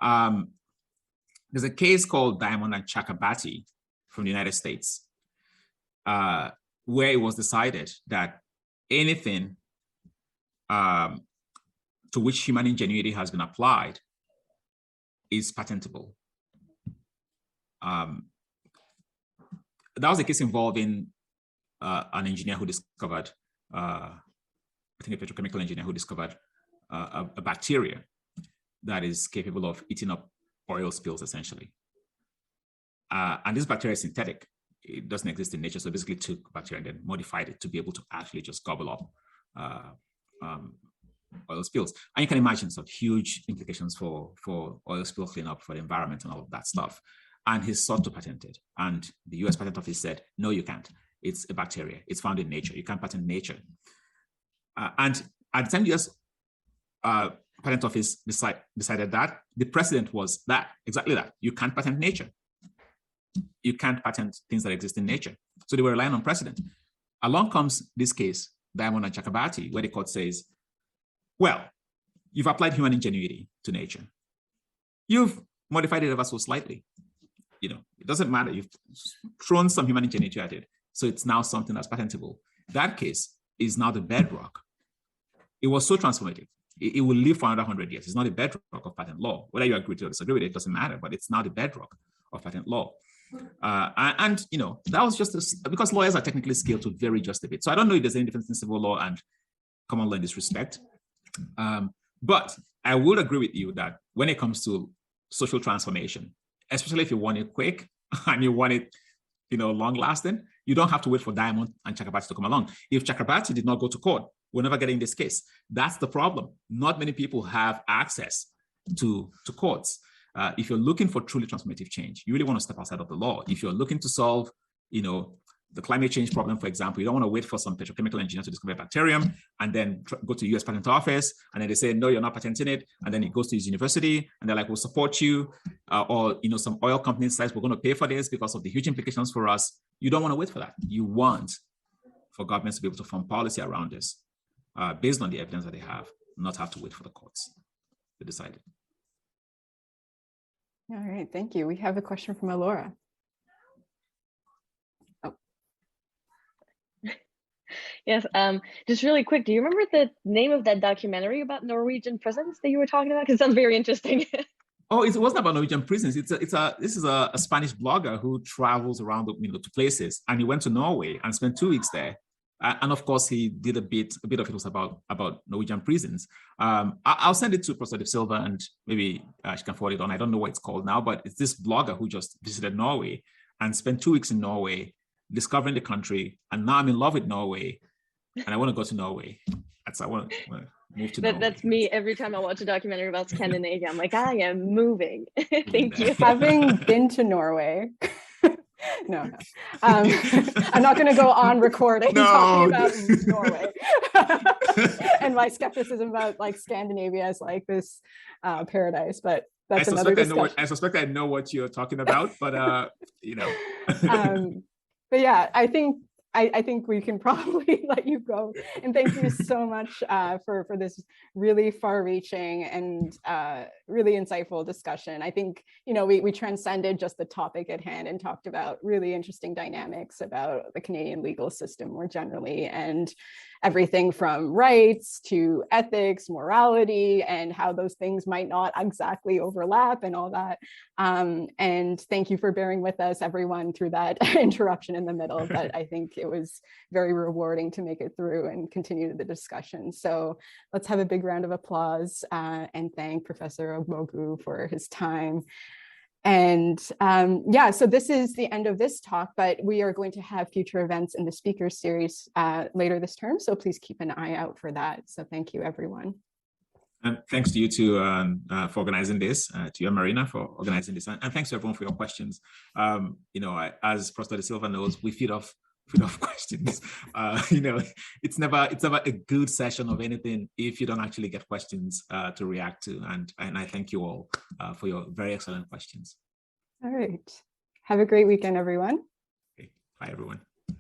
There's a case called Diamond and Chakrabarty from the United States, where it was decided that anything to which human ingenuity has been applied is patentable. That was a case involving an engineer who discovered, I think a petrochemical engineer who discovered a bacteria that is capable of eating up oil spills, essentially. And this bacteria is synthetic. It doesn't exist in nature. So basically took bacteria and then modified it to be able to actually just gobble up oil spills. And you can imagine some huge implications for oil spill cleanup, for the environment and all of that stuff. And he sought to patent it. And the US Patent Office said, no, you can't. It's a bacteria. It's found in nature. You can't patent nature. And at the time the US Patent Office decided that, the precedent was that, exactly that. You can't patent nature. You can't patent things that exist in nature. So they were relying on precedent. Along comes this case, Diamond and Chakrabarty, where the court says, well, you've applied human ingenuity to nature. You've modified it ever so slightly. It doesn't matter. You've thrown some human ingenuity at it. So it's now something that's patentable. that case is now the bedrock. It was so transformative. It will live for another 100 years. It's not the bedrock of patent law. Whether you agree to or disagree with it, doesn't matter, but it's now the bedrock of patent law. And you know, that was just because lawyers are technically skilled to vary just a bit. So I don't know if there's any difference in civil law and common law in this respect. But I would agree with you that when it comes to social transformation, especially if you want it quick and you want it, you know, long lasting, you don't have to wait for Diamond and Chakrabarti to come along. If Chakrabarti did not go to court, we're never getting this case. That's the problem. Not many people have access to courts. If you're looking for truly transformative change, you really want to step outside of the law. If you're looking to solve, you know, the climate change problem, for example, you don't want to wait for some petrochemical engineer to discover a bacterium and then go to the US Patent Office, and then they say, no, you're not patenting it. And then it goes to his university and they're like, we'll support you. Or, you know, some oil company says, we're going to pay for this because of the huge implications for us. You don't want to wait for that. You want for governments to be able to form policy around this based on the evidence that they have, not have to wait for the courts to decide it. All right, thank you. We have a question from Alora. Yes, just really quick, do you remember the name of that documentary about Norwegian prisons that you were talking about? Because it sounds very interesting. Oh, it wasn't about Norwegian prisons. This is a Spanish blogger who travels around, you know, to places, and he went to Norway and spent 2 weeks there. And of course, he did a bit of it was about Norwegian prisons. I'll send it to Professor Silva, and maybe she can forward it on. I don't know what it's called now, but it's this blogger who just visited Norway and spent 2 weeks in Norway, discovering the country, and now I'm in love with Norway, and I want to go to Norway. I want to move to Norway. That's me every time I watch a documentary about Scandinavia. I'm like, I am moving. Thank you. Having been to Norway, no. I'm not going to go on recording talking about Norway and my skepticism about like Scandinavia as like this paradise, but that's another discussion. I suspect I know what you're talking about, but you know. But yeah, I think we can probably let you go. And thank you so much for this really far-reaching and really insightful discussion. I think, you know, we transcended just the topic at hand and talked about really interesting dynamics about the Canadian legal system more generally, and everything from rights to ethics, morality, and how those things might not exactly overlap and all that. And thank you for bearing with us, everyone, through that interruption in the middle. But I think it was very rewarding to make it through and continue the discussion. So let's have a big round of applause and thank Professor Ogbogu for his time. And yeah, so this is the end of this talk, but we are going to have future events in the speakers series later this term. So please keep an eye out for that. So thank you, everyone. And thanks to you two for organizing this, to you, Marina, for organizing this, and thanks to everyone for your questions. You know, as Professor Silva knows, we feed off questions. You know, it's never a good session of anything if you don't actually get questions to react to. And I thank you all for your very excellent questions. All right. Have a great weekend, everyone. Okay. Bye, everyone.